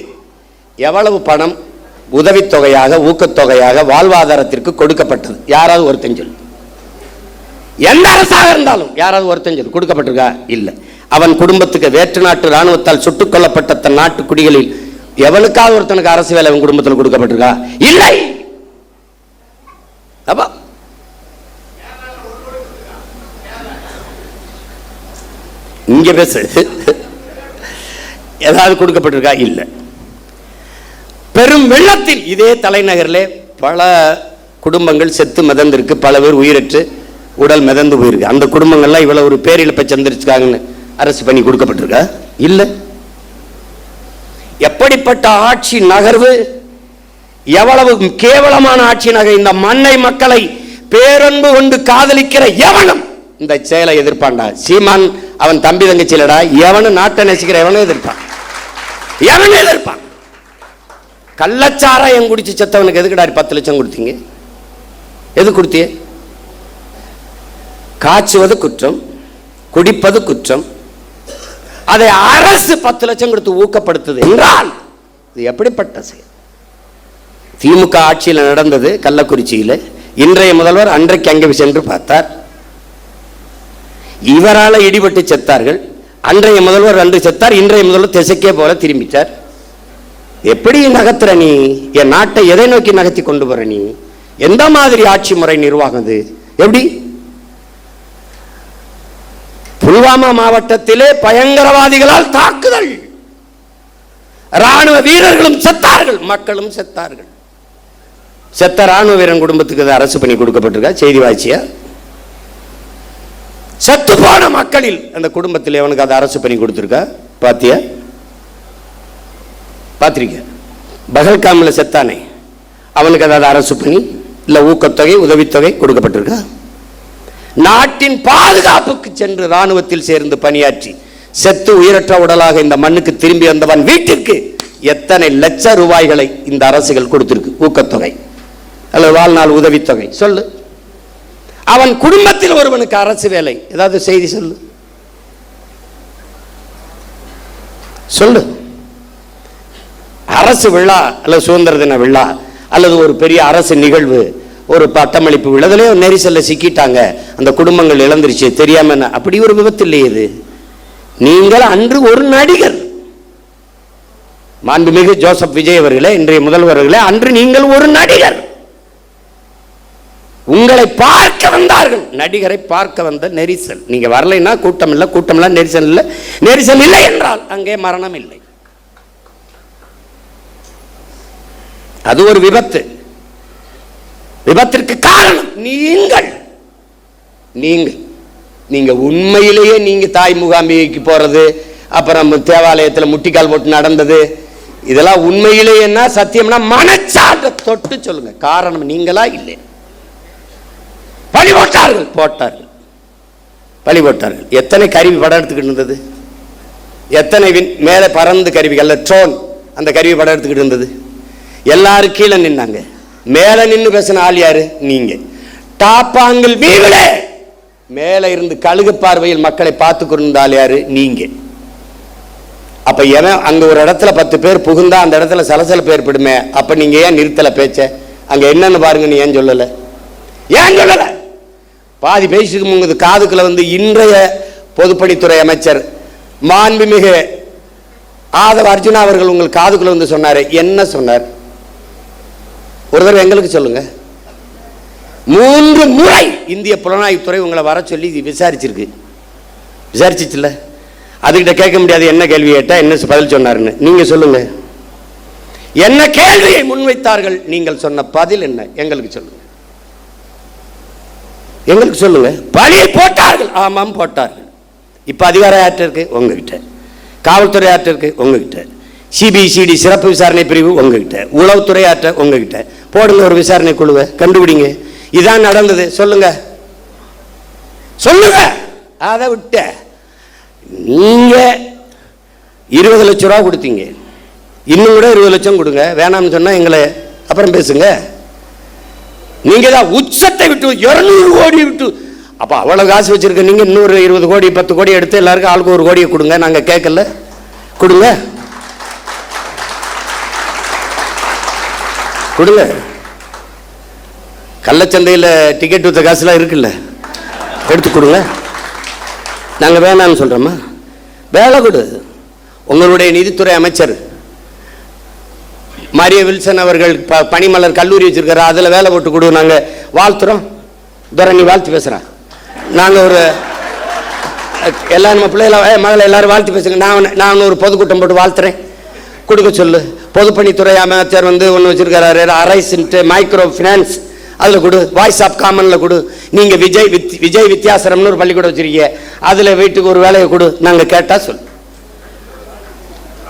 எவ்வளவு பணம் உதவித்தொகையாக, ஊக்கத்தொகையாக, வாழ்வாதாரத்திற்கு கொடுக்கப்பட்டது? யாராவது ஒருத்தன் சொல்லு. எந்த அரசாக இருந்தாலும் யாராவது ஒருத்தன் சொல்லு கொடுக்கப்பட்டிருக்கா? இல்லை. அவன் குடும்பத்துக்கு வேற்று நாட்டு இராணுவத்தால் சுட்டுக் கொல்லப்பட்ட தன் நாட்டு குடிகளில் எவனுக்காவது ஒருத்தனுக்கு அரசு வேலை அவன் குடும்பத்தில் கொடுக்கப்பட்டிருக்கா? இல்லை. அப்ப இங்க பேசு, ஏதாவது கொடுக்கப்பட்டிருக்கா? இல்லை. பெரும் வெள்ளத்தில் இதே தலைநகரில் பல குடும்பங்கள் செத்து மிதந்திருக்கு, பல பேர் உயிரற்று உடல் மிதந்து போயிருக்கு. அந்த குடும்பங்கள்லாம் இவ்வளவு ஒரு பேரிழப்பை சந்திரிச்சுக்காங்கன்னு அரசு பண்ணி கொடுக்கப்பட்டிருக்கா? இல்லை. எப்படிப்பட்ட ஆட்சி நகர்வு, எவ்வளவு கேவலமான ஆட்சி நகர். இந்த மண்ணை மக்களை பேரன்பு கொண்டு காதலிக்கிற எவனும் இந்த செயலை எதிர்ப்பான்டா. சீமான் அவன் தம்பி தங்கச்சிலடா, எவனும் நாட்டை நேசிக்கிற எவனும் எதிர்ப்பான், எவனும் எதிர்ப்பான். கள்ளச்சாராயம் குடிச்சு செத்தவனுக்கு எதுக்குடா 10 லட்சம் கொடுத்தீங்க? எது கொடுத்திய? காய்ச்சுவது குற்றம், குடிப்பது குற்றம். அதை அரசு 10 லட்சம் கொடுத்து ஊக்கப்படுத்துது என்றால் இது எப்படிப்பட்ட செயல்? திமுக ஆட்சியில் நடந்தது கள்ளக்குறிச்சியில். இன்றைய முதல்வர் அன்றைக்கு அங்கே சென்று பார்த்தார். இவரால் இடிபட்டு செத்தார்கள். அன்றைய முதல்வர் அன்று செத்தார், இன்றைய முதல்வர் திசைக்கே போல திரும்பிட்டார். எப்படி நகர்த்துற நீ? என் நாட்டை எதை நோக்கி நகர்த்தி கொண்டு போற நீ? எந்த மாதிரி ஆட்சி முறை நிர்வாகம்? எப்படி? புல்வாமா மாவட்டத்திலே பயங்கரவாதிகளால் தாக்குதல், ராணுவ வீரர்களும் செத்தார்கள், மக்களும் செத்தார்கள். செத்த ராணுவ வீரன் குடும்பத்துக்கு அரசு பண்ணி கொடுக்கப்பட்டிருக்கா? செய்தி வாட்சியா? செத்து போன மக்களில் அந்த குடும்பத்தில் அவனுக்கு அதை அரசு பண்ணி கொடுத்திருக்கா? பாத்தியா? பாத்திரிக்க பகல்காமில் செத்தானே, அவனுக்கு அதாவது அரசு பண்ணி இல்ல ஊக்கத்தொகை, உதவித்தொகை கொடுக்கப்பட்டிருக்கா? நாட்டின் பாதுகாப்புக்கு சென்று ராணுவத்தில் சேர்ந்து பணியாற்றி செத்து உயிரற்ற உடலாக இந்த மண்ணுக்கு திரும்பி வந்தவன் வீட்டிற்கு எத்தனை லட்ச ரூபாய்களை இந்த அரசுகள் கொடுத்திருக்கு? ஊக்கத்தொகை அல்லது வாழ்நாள் உதவித்தொகை சொல்லு. அவன் குடும்பத்தில் ஒருவனுக்கு அரசு வேலை, ஏதாவது செய்தி சொல்லு, சொல்லு. அரசு விழா அல்லது சுதந்திர தின விழா அல்லது ஒரு பெரிய அரசு நிகழ்வு, ஒரு பட்டமளிப்பு விழாவிலே நெரிசல்ல சிக்கிட்டாங்க, அந்த குடும்பங்கள் இழந்துருச்சு தெரியாம. அப்படி ஒரு விபத்து இல்லையே இது. நீங்கள் அன்று ஒரு நடிகர், மாண்புமிகு ஜோசப் விஜய் அவர்களே, இன்றைய முதல்வர்களே, அன்று நீங்கள் ஒரு நடிகர். உங்களை பார்க்க வந்தார்கள், நடிகரை பார்க்க வந்த நெரிசல். நீங்க வரலைன்னா கூட்டம் இல்லை, கூட்டம் இல்லை, நெரிசல் இல்லை. நெரிசல் இல்லை என்றால் அங்கே மரணம் இல்லை. அது ஒரு விபத்து. விபத்திற்கு காரணம் நீங்கள். நீங்க உண்மையிலேயே நீங்க தாய் முகாமிக்கு போறது, அப்புறம் தேவாலயத்தில் முட்டிக்கால் போட்டு நடந்தது, இதெல்லாம் உண்மையிலேயே என்ன சத்தியம்னா மனச்சாட்டை தொட்டு சொல்லுங்க. காரணம் நீங்களா? இல்லை. பழி போட்டார்கள். எத்தனை கருவி படம் எடுத்துக்கிட்டு இருந்தது? எத்தனை மேலே பறந்து கருவிகள், ட்ரோன், அந்த கருவி படம் எடுத்துக்கிட்டு இருந்தது. எல்லாரும் கீழே நின்னாங்க. மேல நின்று பேசின ஆள் யாரு? நீங்க. டாப்பாங்கில் வீவிலே மேல இருந்து கழுகு பார்வையில் மக்களை பார்த்து கொண்டிருந்தால் யாரு? நீங்க. அப்ப எவன் அங்க ஒரு இடத்துல 10 பேர் புகுந்தா அந்த இடத்துல சலசலப்பு ஏற்படுமே, அப்ப நீங்க ஏன் நிறுத்தல பேச்ச? அங்க என்னன்னு பாருங்க, நீ ஏன் சொல்லல? பாதி பேசிட்டு உங்க காதுக்குள்ள வந்து இன்றைய பொதுப்பணித்துறை அமைச்சர் மாண்புமிகு ஆதவ அர்ஜுனா அவர்கள் உங்கள் காதுக்குள்ள வந்து சொன்னாரு. என்ன சொன்னார்? ஒரு தடவை எங்களுக்கு சொல்லுங்க. 3 முறை இந்திய புலனாய்வுத்துறை உங்களை வர சொல்லி விசாரிச்சிருக்கு. விசாரிச்சிச்சுல, அதுக்கிட்ட கேட்க முடியாது என்ன கேள்வி கேட்டா என்ன பதில் சொன்னாருன்னு. நீங்க சொல்லுங்க, என்ன கேள்வியை முன்வைத்தார்கள், நீங்கள் சொன்ன பதில் என்ன எங்களுக்கு சொல்லுங்க, எங்களுக்கு சொல்லுங்க. பழியை போட்டார்கள், ஆமாம் போட்டார்கள். இப்ப அதிகாரம் யார்கிட்ட இருக்கு? உங்ககிட்ட. காவல்துறை யார்கிட்ட இருக்கு? உங்ககிட்ட. சிபிசிடி சிறப்பு விசாரணை பிரிவு உங்ககிட்ட. உளவுத்துறை யார்கிட்ட? உங்ககிட்ட. போடுங்க ஒரு விசாரணை குழுவை, கண்டுபிடிங்க இதான் நடந்தது, சொல்லுங்க சொல்லுங்க. அதை விட்ட நீங்க 20 லட்சம் ரூபா கொடுத்தீங்க, இன்னும் கூட 20 லட்சம் கொடுங்க, வேணாம்னு சொன்னா எங்களை அப்புறம் பேசுங்க. நீங்க தான் உச்சத்தை விட்டு 200 கோடி விட்டு, அப்ப அவ்வளவு காசு வச்சிருக்க நீங்க இன்னொரு 20 கோடி 10 கோடி எடுத்து எல்லாருக்கும் ஆளுக்கு 1 கோடியை கொடுங்க. நாங்க கேட்கல, கொடுங்க கொடுங்க. கள்ளச்சந்தையில் டிக்கெட் வித்த காசுலாம் இருக்குல்ல, எடுத்து கொடுங்க. நாங்க வேணாம்னு சொல்றோமா? வேலை கொடு. உங்களுடைய நிதித்துறை அமைச்சர் மரிய வில்சன் அவர்கள் பனிமலர் கல்லூரி வச்சிருக்காரு, அதுல வேலை போட்டு கொடு, நாங்க வாழ்த்துறோம். நீ வாழ்த்து பேசுற, நாங்க ஒரு எல்லாரும் நம்ம பிள்ளைகள மகளை எல்லாரும் வாழ்த்து பேசுங்க. நான் ஒரு பொதுக்கூட்டம் போட்டு வாழ்த்துறேன், கொடுக்க சொல்லு. பொதுப்பணித்துறை அமைச்சர் வந்து ஒன்று வச்சிருக்காரு, அரைஸ் மைக்ரோ ஃபினான்ஸ், அதுல கொடு. வாய்ஸ் ஆஃப் காமன்ல கொடு. நீங்க விஜய் வித்யாசரம்னு ஒரு பள்ளிக்கூடம் வச்சிருக்கீங்க, அதுல வீட்டுக்கு ஒரு வேலையை கொடு, நாங்க கேட்டா சொல்லு.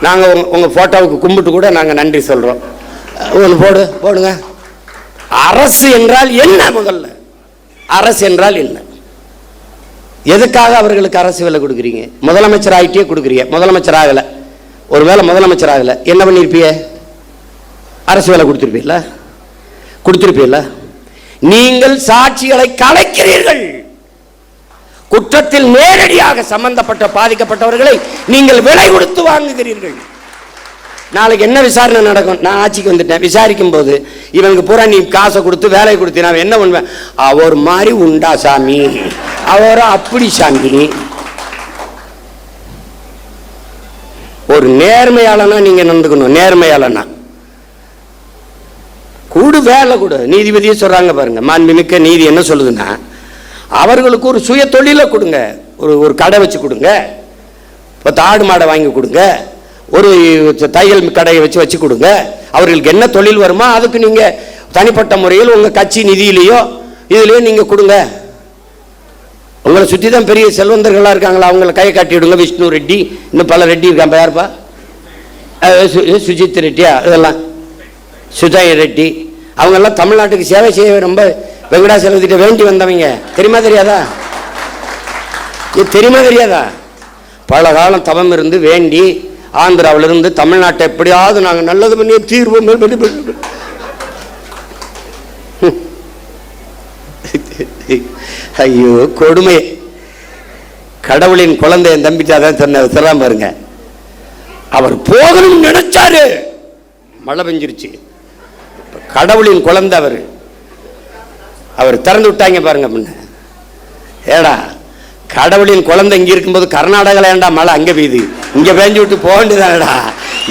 நாங்க உங்க போட்டோவுக்கு கும்பிட்டு கூட நாங்க நன்றி சொல்றோம். ஒன்று போடுங்க. அரசு என்றால் என்ன? முதல்ல அரசு என்றால் என்ன? எதுக்காக அவர்களுக்கு அரசு வேலை கொடுக்குறீங்க? முதலமைச்சர் ஆகிட்டே கொடுக்குறீங்க, முதலமைச்சர் ஆகல, ஒருவேளை முதலமைச்சர் ஆகல என்ன பண்ணிருப்பீங்க? அரசு வேலை கொடுத்திருப்பீல்ல. நீங்கள் சாட்சிகளை கலைக்கிறீர்கள். குற்றத்தில் நேரடியாக சம்பந்தப்பட்ட பாதிக்கப்பட்டவர்களை நீங்கள் விலை கொடுத்து வாங்குகிறீர்கள். நாளைக்கு என்ன விசாரணை நடக்கும்? நான் ஆட்சிக்கு வந்துட்டேன், விசாரிக்கும் போது இவனுக்கு பூரா நீ காசை கொடுத்து வேலையை கொடுத்து நான் என்ன பண்ணுவேன்? அவர் மாதிரி உண்டா சாமி, அவரோ அப்படி சாமி. ஒரு நேர்மையாளனா நீங்க நடந்துக்கணும். நேர்மையாளனா கூடு, வேலை கொடு. நீதிபதியே சொல்றாங்க பாருங்க, மாண்புமிக்க நீதி என்ன சொல்லுதுன்னா, அவர்களுக்கு ஒரு சுய தொழிலை கொடுங்க, ஒரு கடை வச்சு கொடுங்க, 10 ஆடு மாடை வாங்கி கொடுங்க, ஒரு தையல் கடையை வச்சு கொடுங்க. அவர்களுக்கு என்ன தொழில் வருமோ அதுக்கு நீங்க தனிப்பட்ட முறையில் உங்க கட்சி நிதியிலையோ இதுலயோ நீங்க கொடுங்க. உங்களை சுற்றி தான் பெரிய செல்வந்தர்களா இருக்காங்களா, அவங்களை கையை காட்டி விடுங்க. விஷ்ணு ரெட்டி, இன்னும் பல ரெட்டி இருக்கான், யாருப்பா? சுஜித் ரெட்டியா, இதெல்லாம் சுஜய் ரெட்டி, அவங்க எல்லாம் தமிழ்நாட்டுக்கு சேவை செய்ய ரொம்ப வெங்கடாசலத்திட்ட வேண்டி வந்தவங்க. தெரியுமா தெரியாதா? தெரியுமா தெரியாதா? பல காலம் தவம் இருந்து வேண்டி ஆந்திராவிலிருந்து தமிழ்நாட்டை எப்படியாவது நாங்கள் நல்லது பண்ணி தீர்வோம். ஐயோ கொடுமை. கடவுளின் குழந்தை என் தம்பிச்சாதான் சொன்ன பாருங்க. அவர் போகணும்னு நினைச்சாரு, மழை பெஞ்சிருச்சு. கடவுளின் குழந்தை அவர் திறந்து விட்டாங்க பாருங்க. முன்ன ஏடா கடவுளின் குழந்தை இங்க இருக்கும்போது கர்நாடகால ஏண்டா மழை அங்க பெய்யுது, இங்க பேஞ்சு விட்டு போக வேண்டியதானடா,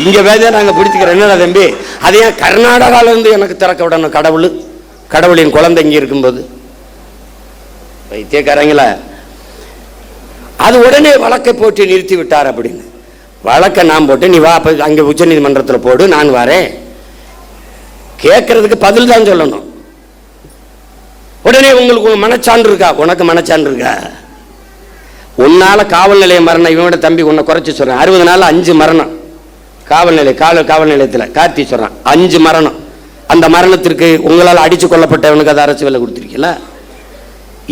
இங்க பேஞ்சா நாங்க பிடிச்சிக்கிறோம். என்னடா தம்பி, அது ஏன் கர்நாடகால இருந்து எனக்கு திறக்க விடணும்? கடவுளின் குழந்தை இங்க இருக்கும்போது வைத்தியக்காரங்களா, அது உடனே வழக்கை போட்டு நிறுத்தி விட்டார் அப்படின்னு. வழக்கை நான் போட்டு நீ வா அங்க உச்ச நீதிமன்றத்தில் போடு, நான் வரேன். கேட்கறதுக்கு பதில் தான் சொல்லணும். உடனே உங்களுக்கு மனச்சான்று இருக்கா? உனக்கு மனச்சான்று இருக்கா? உன்னால காவல் நிலைய மரணம், இவனோட தம்பி உன்னை குறைச்சி சொல்றேன், 60 நாள் 5 மரணம் காவல் நிலையத்தில் கார்த்தி சொல்றான், 5 மரணம். அந்த மரணத்திற்கு உங்களால் அடிச்சு கொல்லப்பட்டவனுக்கு அது அரசு வேலை கொடுத்துருக்கீங்களா?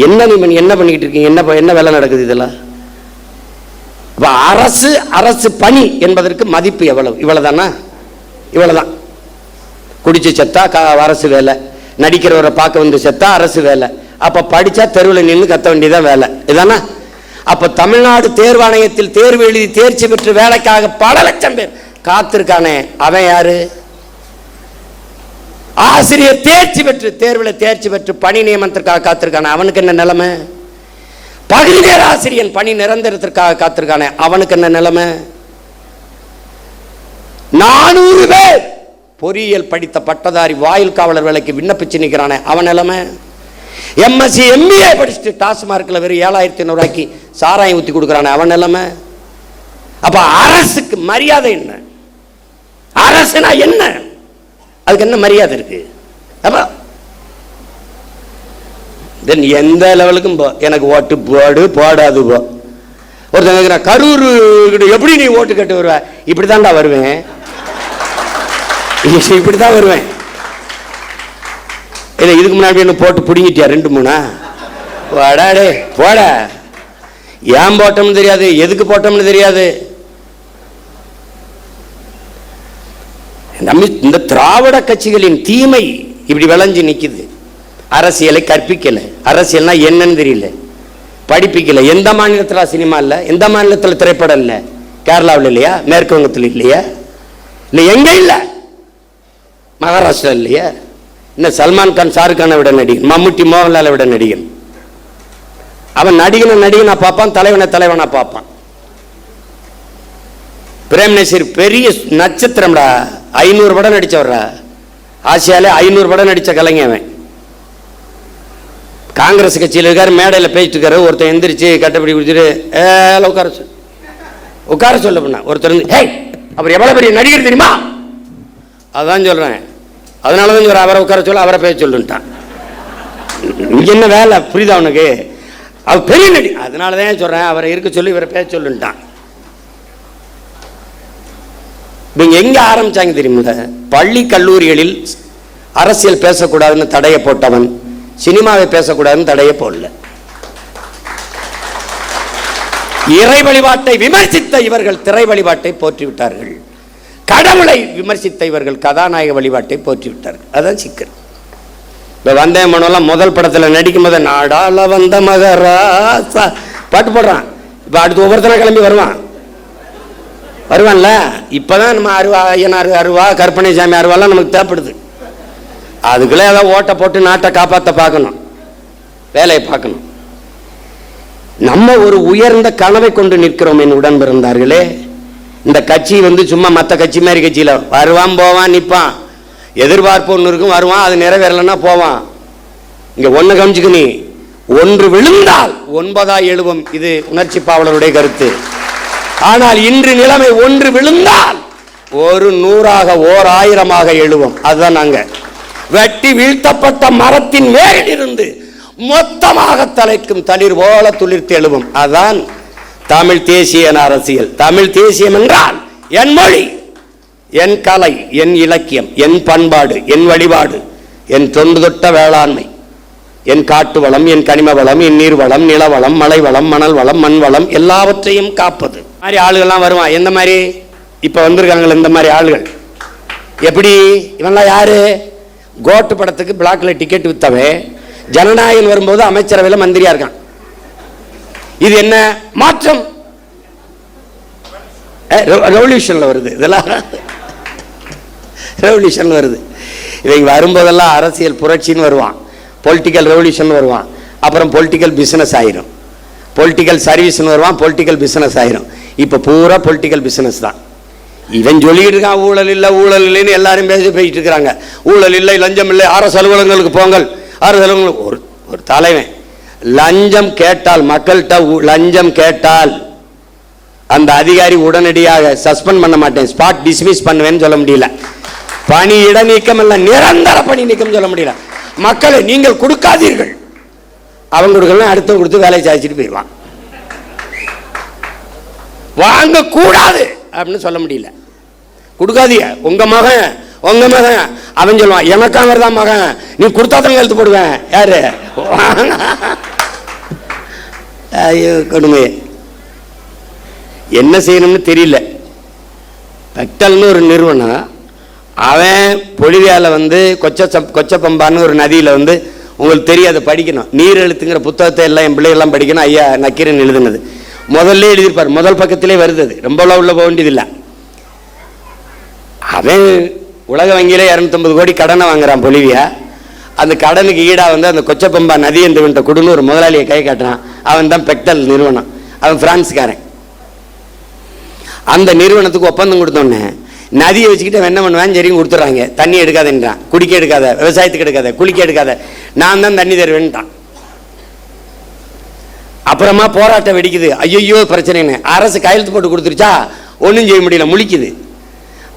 என்ன நீ என்ன பண்ணிக்கிட்டு இருக்கீங்க? என்ன வேலை நடக்குது இதெல்லாம்? அரசு பணி என்பதற்கு மதிப்பு எவ்வளவு? இவ்வளவுதானா? இவ்வளவுதான். குடிச்சு செத்தா அரசு வேலை, நடிக்கிறவரை பார்க்க வந்து செத்தா அரசு வேலை, அப்ப படிச்சா தெருவில் நின்று கத்த வேண்டியதான் வேலை, இதானா? அப்ப தமிழ்நாடு தேர்வாணையத்தில் தேர்வு எழுதி தேர்ச்சி பெற்று வேலைக்காக பல லட்சம் பேர் காத்திருக்கானே, அவன் யாரு? ஆசிரியர் தேர்ச்சி பெற்று தேர்வில் தேர்ச்சி பெற்று பணி நியமனத்திற்காக காத்திருக்கானே, அவனுக்கு என்ன நிலைமை? பகுதி நேர ஆசிரியன் பணி நிரந்தரத்திற்காக காத்திருக்கானே, அவனுக்கு என்ன நிலைமை? 400 பேர் பொறியியல் படித்த பட்டதாரி வாயில் காவலர் வேலைக்கு விண்ணப்பிச்சு நிற்கிறானே, அவன் நிலைமை? எம்எஸ்சி எம்பிஏ படிச்சுட்டு டாஸ்மார்க்ல வெறும் 7,500 ரூபாய்க்கு சாராயம் ஊற்றி கொடுக்குறானே அவன் நிலைமை. அப்ப அரசுக்கு மரியாதை என்ன? அரசுனா என்ன? அதுக்கு என்ன மரியாதை இருக்கு? அப்ப எந்த லெவலுக்கும் போ, எனக்கு ஓட்டு போடு போடாது போ. ஒருத்தங்க கரூர் எப்படி நீ ஓட்டு கட்டு வருவ? இப்படித்தான்டா வருவேன், இப்படித்தான் வருவேன். இல்லை இதுக்கு முன்னாடி என்ன போட்டு பிடிங்கிட்டியா 2-3? போடாடே போட. ஏன் போட்டோம்னு தெரியாது, எதுக்கு போட்டோம்னு தெரியாது. இந்த திராவிட கட்சிகளின் தீமை இப்படி விளைஞ்சு நிக்குது. அரசியலை கற்பிக்கல, அரசியல்னா என்னன்னு தெரியல, படிப்பிக்கல. எந்த மாநிலத்தில் சினிமா இல்லை, எந்த மாநிலத்தில் திரைப்படம் இல்லை? கேரளாவில் இல்லையா? மேற்கு வங்கத்தில் இல்லையா? இல்லை எங்க இல்லை? மகாராஷ்டிரா இல்லையா? இன்னும் சல்மான் கான் ஷாருக் கானை விட நடிகன், மம்முட்டி மோகன்லாலை விட நடிகன். அவன் நடிகனை பார்ப்பான், தலைவனை பார்ப்பான். பிரேம் நசீர் பெரிய நட்சத்திரம்டா, 500 படம் நடிச்சவரா, ஆசியாலே 500 படம் நடிச்ச கலைஞன். காங்கிரஸ் கட்சியில் இருக்காரு, மேடையில் பேசிட்டு இருக்காரு. ஒருத்தர் எந்திரிச்சு கட்டப்படி குடிச்சிட்டு உட்கார சொல்ல பண்ண. ஒருத்தர் அவர் எவ்வளவு பெரிய நடிகர் தெரியுமா? அதான் சொல்றேன், அதனாலதான் சொல்ற அவரை உட்கார சொல்ல, அவரை பேச சொல்லுட்டான். இங்க என்ன வேலை புரியுதா அவனுக்கு? அவர் பெரிய நடி, அதனாலதான் சொல்றேன் அவரை இருக்க சொல்லி இவரை பேச சொல்லுட்டான். இவங்க எங்க ஆரம்பிச்சாங்க தெரியுமா? பள்ளி கல்லூரிகளில் அரசியல் பேசக்கூடாதுன்னு தடையை போட்டவன் சினிமாவை பேசக்கூடாதுன்னு தடையை போடல. இறை வழிபாட்டை விமர்சித்த இவர்கள் திரை வழிபாட்டை போற்றிவிட்டார்கள். கடவுளை விமர்சித்த இவர்கள் கதாநாயக வழிபாட்டை போற்றிவிட்டார்கள். அதான் சிக்கல். இப்ப வந்தே மனோலாம் முதல் படத்துல நடிக்கும் போது நாடாள வந்த மகராசா பாட்டு போடுறான். இப்ப அடுத்து ஒவ்வொருத்தனா கிளம்பி வருவான்ல. இப்பதான் நம்ம ஐயனார் அருவா, கற்பனை சாமி அருவாலாம் நமக்கு தேவைப்படுது. அதுக்குள்ளே ஏதாவது ஓட்ட போட்டு நாட்டை காப்பாற்ற பார்க்கணும், வேலையை பார்க்கணும். நம்ம ஒரு உயர்ந்த கனவை கொண்டு நிற்கிறோம் என் உடன் பிறந்தார்களே. இந்த கட்சி சும்மா மற்ற கட்சி மாதிரி கட்சியில் வருவான் போவான் நிற்பான், எதிர்பார்ப்பு ஒன்று இருக்கும், வருவான், அது நிறைவேறலைன்னா போவான். இங்க ஒன்று கவனிச்சுக்க, நீ ஒன்று விழுந்தால் 9 எழுவும். இது உணர்ச்சி பாவலருடைய கருத்து. ஆனால் இன்று நிலைமை ஒன்று விழுந்தால் ஒரு 100ஆக 1000ஆக எழுவும். அதுதான் நாங்க வெட்டி வீழ்த்தப்பட்ட மரத்தின் மேலிருந்து மொத்தமாக தலைக்கும் தளிர் போல துளிர்த்து எழுவும். அதான் தமிழ் தேசிய அரசியல். தமிழ் தேசியம் என்றால் என் மொழி, என் கலை, என் இலக்கியம், என் பண்பாடு, என் வழிபாடு, என் தொன்று தொட்ட வேளாண்மை, என் காட்டு வளம், என் கனிம வளம், என் நீர் வளம், நிலவளம், மலை வளம், மணல் வளம், மண் வளம் எல்லாவற்றையும் காப்பது. மாதிரி ஆளுகள்லாம் வருவான். எந்த மாதிரி இப்ப வந்திருக்காங்களே இந்த மாதிரி ஆளுகள். எப்படி இவன்லாம் யாரு? கோட்டு படத்துக்கு பிளாக்ல டிக்கெட் வித்தவன் ஜனநாயகம் வரும்போது அமைச்சரவையில் மந்திரியா இருக்கான். இது என்ன மாற்றம்? ரெவல்யூஷன்ல வருது. இதெல்லாம் ரெவல்யூஷன்ல வருது. இவங்க வரும்போதெல்லாம் அரசியல் புரட்சின்னு வருவான், பொலிட்டிக்கல் ரெவல்யூஷன் வருவான், அப்புறம் பொலிட்டிக்கல் பிசினஸ் ஆயிரும், பொலிட்டிக்கல் சர்வீஸ்னு வருவான், பொலிட்டிக்கல் பிசினஸ் ஆயிரும். இப்ப பூரா பொலிட்டிக்கல் பிசினஸ் தான். இவன் சொல்லிட்டு இருக்கான் ஊழல் இல்லை ஊழல் இல்லைன்னு எல்லாரும் பேசிட்டு இருக்கிறாங்க. ஊழல் இல்லை, லஞ்சம் இல்லை, அரசு அலுவலகங்களுக்கு போங்கள். அரசு அலுவலகங்களுக்கு ஒரு தலைவன் லஞ்சம் கேட்டால், மக்கள்கிட்ட லஞ்சம் கேட்டால் அந்த அதிகாரி உடனடியாக சஸ்பெண்ட் பண்ண மாட்டேன், ஸ்பாட் டிஸ்மிஸ் பண்ணுவேன்னு சொல்ல முடியல. பணி இடைநீக்கம் இல்ல, நிரந்தர பணி நீக்கம் சொல்ல முடியல. மக்களை நீங்கள் கொடுக்காதீர்கள், அவங்க கொடுக்கலாம், அடுத்த கொடுத்து வேலையை சாதிச்சுட்டு போயிடுவான். வாங்க கூடாது அப்படின்னு சொல்ல முடியல. கொடுக்காதீங்க, உங்க மகன் அவன் சொல்லுவான், எனக்கா தான் மகன், நீ கொடுத்தாதான் எழுத்து போடுவேன். யாரு? ஐயோ கொடுமை. என்ன செய்யணும்னு தெரியல. பெக்டல்னு ஒரு நிறுவனம், அவன் பொலிவியால கொச்சப்பம்பான்னு ஒரு நதியில உங்களுக்கு தெரியாத படிக்கணும், நீர் எழுத்துங்கிற புத்தகத்தை எல்லாம் என் பிள்ளைகள்லாம் படிக்கணும். ஐயா நக்கீரன் எழுதுனது முதல்ல எழுதியிருப்பார், முதல் பக்கத்திலே வருது, ரொம்ப உள்ள போக வேண்டியதில்லை. அவன் உலக வங்கியில 250 கோடி கடனை வாங்குறான் பொலிவியா. அந்த கடனுக்கு ஈடா அந்த கொச்சப்பம்பா நதி என்று குடுன்னு ஒரு முதலாளியை கை காட்டுறான். அவன் தான் பெக்டல் நிறுவனம், அவன் பிரான்ஸ்காரன். அந்த நிறுவனத்துக்கு ஒப்பந்தம் கொடுத்தோன்னே நதியை வச்சுக்கிட்டு என்ன பண்ணுவான், சரி கொடுத்துட்றாங்க. தண்ணி எடுக்காதன்றான், குடிக்க எடுக்காத, விவசாயத்துக்கு எடுக்காத, குளிக்க எடுக்காத, நான் தான் தண்ணி தருவேன்ட்டான். அப்ப அப்புறமா போராட்டம் வெடிக்குது. ஐயோ பிரச்சனைன்னு அரசு கையெழுத்து போட்டு கொடுத்துருச்சா, ஒன்றும் செய்ய முடியல, முழிக்குது.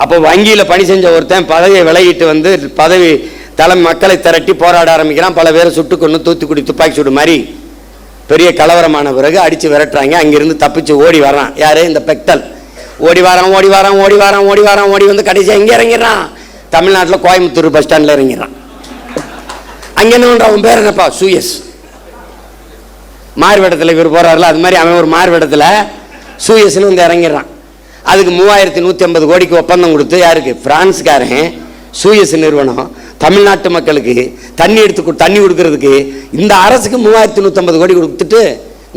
அப்போ வங்கியில் பணி செஞ்ச ஒருத்தன் பதவியை விலகிட்டு வந்து பதவி தலைமை மக்களை திரட்டி போராட ஆரம்பிக்கிறான். பல பேரை சுட்டு கொண்டு தூத்துக்குடி துப்பாக்கி சூடு மாதிரி பெரிய கலவரமான பிறகு அடித்து விரட்டுறாங்க. அங்கிருந்து தப்பிச்சு ஓடி வரான். யாரு? இந்த பெக்டல். ஓடி வந்து கடைசியாக எங்கே இறங்கிடுறான்? தமிழ்நாட்டில் கோயம்புத்தூர் பஸ் ஸ்டாண்டில் இறங்கிடுறான். அங்கே என்ன பண்ணுறான்? அவன் பேர் என்னப்பா? சூயஸ். மார்வேடத்தில் இவர் போறாருல, அது மாதிரி அவன் ஒரு மார்வேடத்தில் சூயஸ்ன்னு வந்து இறங்கிடுறான். அதுக்கு 3150 கோடிக்கு ஒப்பந்தம் கொடுத்து, யாருக்கு? பிரான்ஸ்காரன் சூயஸ் நிறுவனம் தமிழ்நாட்டு மக்களுக்கு தண்ணி கொடுக்கறதுக்கு இந்த அரசுக்கு 3150 கோடி கொடுத்துட்டு,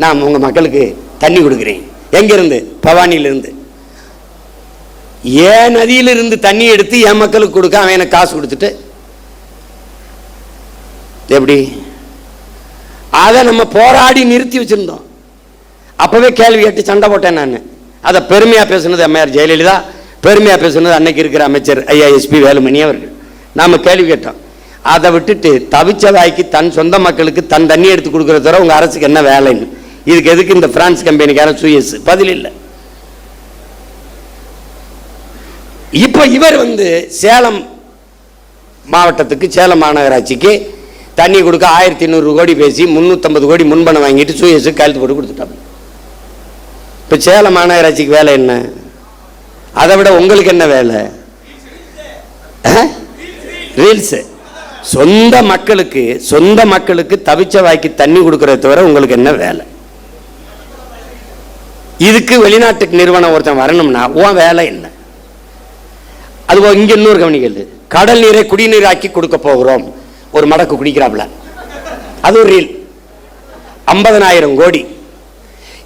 நான் உங்க மக்களுக்கு தண்ணி கொடுக்குறேன். எங்கிருந்து? பவானியிலிருந்து. ஏன் நதியிலிருந்து தண்ணி எடுத்து என் மக்களுக்கு கொடுக்க அவன் எனக்கு காசு கொடுத்துட்டு எப்படி? அதை நம்ம போராடி நிறுத்தி வச்சிருந்தோம். அப்பவே கேள்வி கேட்டு சண்டை போட்டேன் நான். அதை பெருமையா பேசுனது அம்மையார் ஜெயலலிதா, பெருமையா பேசுனது அன்னைக்கு இருக்கிற அமைச்சர் ஐயா எஸ்பி வேலுமணி அவர்கள். நாம கேள்வி கேட்டோம். அதை விட்டுட்டு தவிச்ச வாய்க்கு தன் சொந்த மக்களுக்கு தன் தண்ணி எடுத்து கொடுக்கறத தவிர உங்க அரசுக்கு என்ன வேலைன்னு, இதுக்கு எதுக்கு இந்த பிரான்ஸ் கம்பெனிக்கார சூயஸ்? பதில் இல்லை. இப்ப இவர் வந்து சேலம் மாவட்டத்துக்கு, சேலம் மாநகராட்சிக்கு தண்ணி கொடுக்க 1200 கோடி பேசி 350 கோடி முன்பணம் வாங்கிட்டு சூயஸு கையெழுத்து போட்டு கொடுத்துட்டாங்க. இப்ப சேலம் மாநகராட்சிக்கு வேலை என்ன? அதை விட உங்களுக்கு என்ன வேலை? ரீல்ஸ். சொந்த மக்களுக்கு தவிச்ச வாய்க்கு தண்ணி கொடுக்கறத தவிர உங்களுக்கு என்ன வேலை? இதுக்கு வெளிநாட்டுக்கு நிறுவனம் ஒருத்தன் வரணும்னா உன் வேலை என்ன? அதுபோக இங்க இன்னொரு கவனிக்கிறது, கடல் நீரை குடிநீர் ஆக்கி கொடுக்க போகிறோம். ஒரு மடக்கு குடிக்கிறாப்ல, அது ஒரு ரீல். 50,000 கோடி.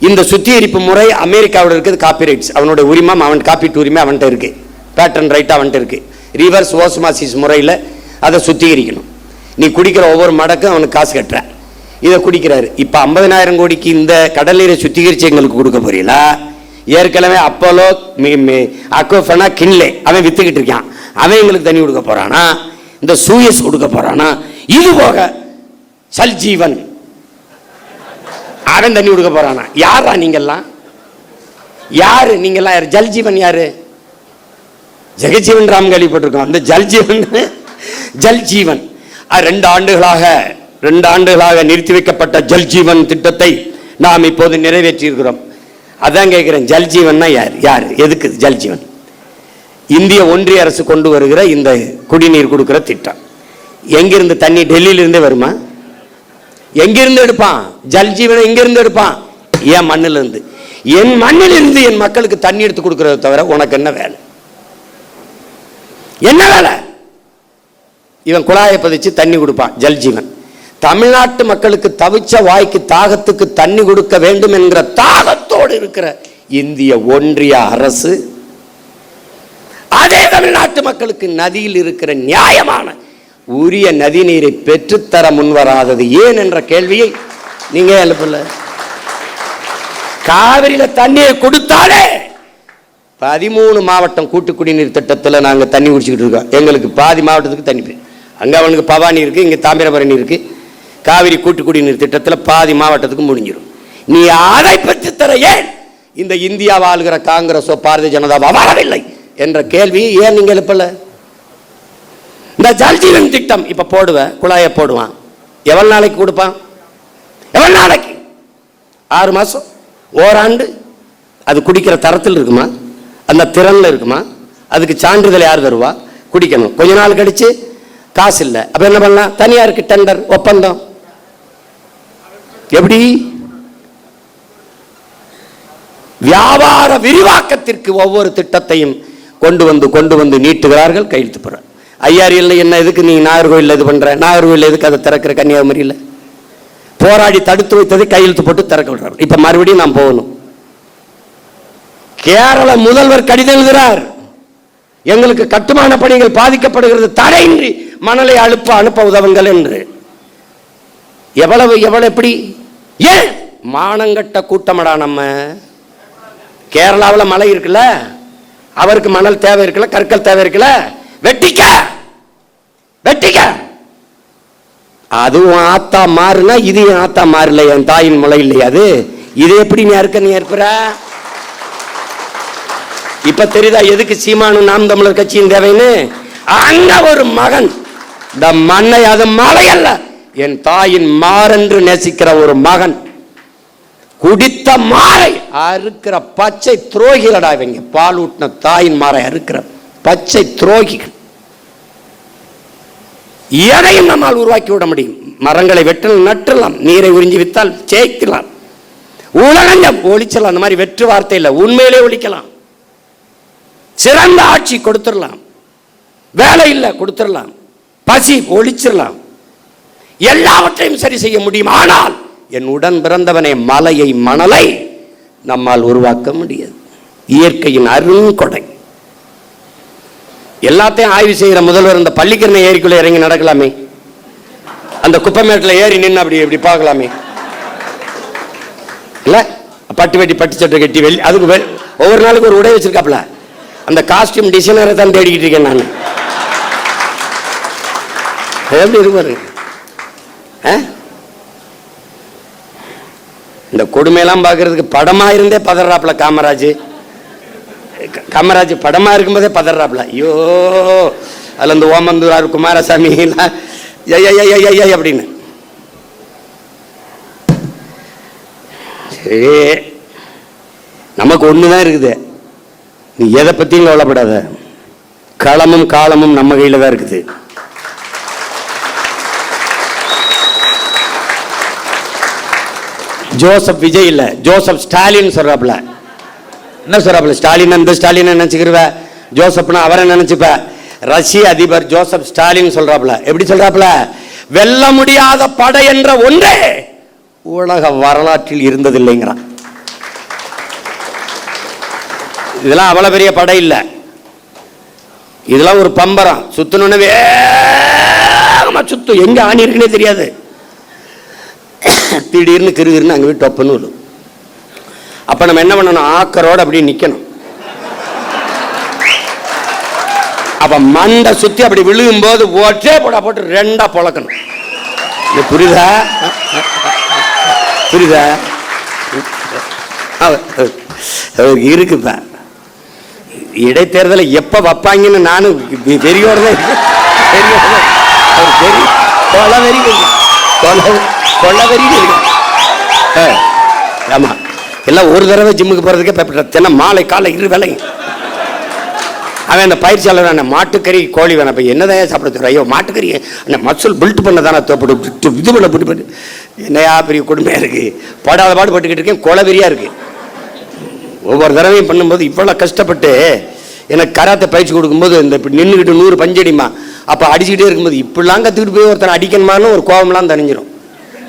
இந்த சுத்திகரிப்பு முறை அமெரிக்காவில் இருக்குது. காப்பிரைட்ஸ் அவனோட உரிமம், அவன் காப்பீட்டு உரிமை அவன்கிட்ட இருக்கு. பேட்டன் ரைட் அவன்கிட்ட இருக்கு. ரிவர்ஸ் ஓஸ்மாசிஸ் முறையில் அதை சுத்திகரிக்கணும். நீ குடிக்கிற ஒவ்வொரு மடக்கும் அவனுக்கு காசு கட்டுற. இதை குடிக்கிறாரு. இப்போ 50,000 கோடிக்கு இந்த கடல் நீரை சுத்திகரிச்சு எங்களுக்கு கொடுக்க போறீங்களா? ஏற்கனவே அப்போலோ அக்வஃபனா கின்லே அவன் வித்துக்கிட்டு இருக்கான். அவன் எங்களுக்கு தண்ணி கொடுக்க போறானா? இந்த சூயஸ் கொடுக்க போறானா? இது போக சல்ஜீவன் அவன் தண்ணி கொடுக்க போறானா? யாரா நீங்கெல்லாம்? யாரு நீங்கெல்லாம்? யாரு? ஜல்ஜீவன் யாரு? ஜெகஜீவன் ராம் கேள்விப்பட்டிருக்கோம். அந்த ஜல்ஜீவன் 2 ஆண்டுகளாக நிறுத்தி வைக்கப்பட்ட ஜல்ஜீவன் திட்டத்தை நாம் இப்போது நிறைவேற்றி இருக்கிறோம். அதான் கேட்கிறேன், ஜல்ஜீவன்னா யார்? எதுக்கு ஜல்ஜீவன்? இந்திய ஒன்றிய அரசு கொண்டு வருகிற இந்த குடிநீர் கொடுக்கிற திட்டம். எங்கிருந்து தண்ணி? டெல்லியிலிருந்தே வருமா? எங்கிருந்து எடுப்பான்? ஜல்ஜீவனை எங்கிருந்து எடுப்பான்? என் மண்ணிலிருந்து. என் மண்ணிலிருந்து என் மக்களுக்கு தண்ணி எடுத்து கொடுக்கறத தவிர உனக்கு என்ன வேலை? என்ன வேலை? இவன் குழாயை பதிச்சு தண்ணி கொடுப்பான், ஜல்ஜீவன். தமிழ்நாட்டு மக்களுக்கு தவிச்ச வாய்க்கு தாகத்துக்கு தண்ணி கொடுக்க வேண்டும் என்கிற தாகத்தோடு இருக்கிற இந்திய ஒன்றிய அரசு அதே தமிழ்நாட்டு மக்களுக்கு நதியில் இருக்கிற நியாயமான உரிய நதி நீரை பெற்றுத்தர முன்வராதது ஏன் என்ற கேள்வியை நீங்க எழுப்பல. காவிரியில தண்ணியை கொடுத்தாலே 13 மாவட்டம் கூட்டு குடிநீர் திட்டத்தில் நாங்க தண்ணி குடிச்சுக்கிட்டு இருக்கோம். எங்களுக்கு பாதி மாவட்டத்துக்கு தண்ணி. அங்க அவனுக்கு பவானி இருக்கு, இங்க தாமிரபரணி இருக்கு. காவிரி கூட்டு குடிநீர் திட்டத்தில் பாதி மாவட்டத்துக்கு முடிஞ்சிடும். நீ அதை பெற்று தர ஏன் இந்த இந்தியா வாழ்கிற காங்கிரஸோ பாரதிய ஜனதாவோ வரவில்லை என்ற கேள்வி ஏன் நீங்க எழுப்பல? இந்த ஜல்ஜீவன் திட்டம் இப்ப போடுவேன், குழாயை போடுவான். எவ்வளவு நாளைக்கு கொடுப்பான்? எவ்வளவு நாளைக்கு? 6 மாசம், ஓராண்டு. அது குடிக்கிற தரத்தில் இருக்குமா? அந்த திறன்ல இருக்குமா? அதுக்கு சான்றிதழ் யார் தருவா? குடிக்கணும். கொஞ்ச நாள் கழிச்சு காசு இல்லை, அப்ப என்ன பண்ணலாம்? தனியாருக்கு டெண்டர், ஒப்பந்தம். எப்படி? வியாபார விரிவாக்கத்திற்கு ஒவ்வொரு திட்டத்தையும் கொண்டு வந்து நீட்டுகிறார்கள், கையெழுத்து போற. ஐஆர்எல் என்ன எதுக்கு நீ நாகர்கோவில் இது பண்ற? நாகர்கோவில் எதுக்கு அதை திறக்கிற? கன்னியாகுமரியில் போராடி தடுத்து வைத்ததை கையெழுத்து போட்டு திறக்க விடுறாங்க. இப்ப மறுபடியும் நாம் போகணும். கேரள முதல்வர் கடிதம் எழுதுகிறார், எங்களுக்கு கட்டுமான பணிகள் பாதிக்கப்படுகிறது, தடையின்றி மணலை அனுப்ப உதவுங்கள் என்று. எவ்வளவு எப்படி? ஏன்? மானங்கட்ட கூட்டமடா நம்ம. கேரளாவில் மழை இருக்குல்ல, அவருக்கு மணல் தேவை இருக்குல்ல, கற்கள் தேவை இருக்குல்ல, வெட்டிக்க. அதுவும் ஆத்தா மாறுனா இது ஆத்தா மாறல, என் தாயின் முளை இல்லையா அது? இது எப்படி நீ ஏற்புற? இப்ப தெரியுதா எதுக்கு சீமானும் நாம் தமிழர் கட்சியின் தேவைன்னு? அங்க ஒரு மகன் இந்த மண்ணை, அது மலை அல்ல, என் தாயின் மாறென்று நேசிக்கிற ஒரு மகன் குடித்த மாறை அறுக்கிற பச்சை துரோகிகளடா இவங்க. பால் ஊட்டின தாயின் மாறை அறுக்கிற பச்சை துரோகிகள். எதையும் நம்மால் உருவாக்கி விட முடியும். மரங்களை வெட்டலாம், நட்டலாம், நீரை உறிஞ்சி வித்தால் ஜெயிக்கலாம், உலகம் ஒழிச்சலாம். அந்த மாதிரி வெற்று வார்த்தை இல்லை, உண்மையிலே ஒழிக்கலாம். சிறந்த ஆட்சி கொடுத்துடலாம், வேலை இல்லை கொடுத்துடலாம், பசி ஒழிச்சிடலாம், எல்லாவற்றையும் சரி செய்ய முடியும். ஆனால் என் உடன் பிறந்தவனே, மலையை மணலை நம்மால் உருவாக்க முடியாது. இயற்கையின் அருங்கொடை. எல்லாத்தையும் ஆய்வு செய்கிற முதல்வர் இந்த பள்ளிக்கரணை ஏரிக்குள்ள இறங்கி நடக்கலாமே, அந்த குப்பைமேட்டில் ஏறி நின்று அப்படி இப்படி பார்க்கலாமே இல்ல? பட்டு வெட்டி பட்டு சட்டை கட்டி வெளி அதுக்கு ஒவ்வொரு நாளுக்கு ஒரு உடை வச்சிருக்காப்ல. அந்த காஸ்டியூம் டிசைனரை தான் தேடிக்கிட்டு இருக்கேன் நான். எப்படி இருப்பாரு? இந்த கொடுமையெல்லாம் பார்க்கறதுக்கு படமா இருந்தே பதறாப்ல காமராஜ் படமா இருக்கும்போதே பதறாப்ல. ஐயோ, அதுல இந்த ஓமந்தூரார் குமாரசாமி அப்படின்னு. நமக்கு ஒண்ணுதான் இருக்குது, நீ எதை பத்தியும் கவலைப்படாத. களமும் காலமும் நம்ம கையில தான் இருக்குது. ஜோசப் விஜய் இல்ல, ஜோசப் ஸ்டாலின் சொல்றாப்ல. என்ன சொல்றாப்ல? ஸ்டாலின் அந்த ஸ்டாலின் நினைச்சுக்கிருவ, ஜோசப்னா அவரை நினைச்சுப்ப. ரஷ்ய அதிபர் ஜோசப் ஸ்டாலின் சொல்றாப்ல. எப்படி சொல்றாப்ல? வெல்ல முடியாத படை என்ற ஒன்றே உலக வரலாற்றில் இருந்ததில்லைங்கிறான். இதெல்லாம் அவ்வளவு பெரிய படை இல்ல, இதெல்லாம் ஒரு பம்பரம். சுத்தணும்னு வேகமா சுத்தும், எங்க ஆணி இருக்குன்னே தெரியாது. திடீர்னு கிருகிருன்னு அங்கே போய் டொப்புன்னு விடும். அப்போ நம்ம என்ன பண்ணணும்? ஆக்கரோடு அப்படியே நிற்கணும். அப்போ மண்டை சுற்றி அப்படி விழுகும் போது ஒற்றே போட்டு ரெண்டா பொழக்கணும். புரியுதா? இருக்குப்ப இடைத்தேர்தலை எப்போ வைப்பாங்கன்னு நானும் வெறியோட தான் ஆமா, எல்லாம் ஒரு தடவை ஜிம்முக்கு போறதுக்கே பயப்பட்ட. மாலை காலை இரு வேலை அவன் அந்த பயிற்சியாளர் மாட்டுக்கறி கோழி வேணாம், இப்போ என்னதான் சாப்பிட சொல்ற? ஐயோ மாட்டுக்கறி அந்த மசூல் பில்ட் பண்ண தானே தோப்பிட்டு இது பண்ண போட்டு என்னையா பெரிய கொடுமையா இருக்கு, படாத பாடு பட்டுக்கிட்டு இருக்கேன், கொலவெறியா இருக்கு. ஒவ்வொரு தடவையும் பண்ணும்போது இவ்வளோ கஷ்டப்பட்டு எனக்கு கராத்தை பயிற்சி கொடுக்கும்போது இந்த நின்றுக்கிட்டு 100 பஞ்சடிமா அப்போ அடிச்சுக்கிட்டே இருக்கும்போது இப்படிலாம் கற்றுக்கிட்டு போய் ஒருத்தனை அடிக்கணுமான்னு ஒரு கோபம்லாம் தணிஞ்சிடும்.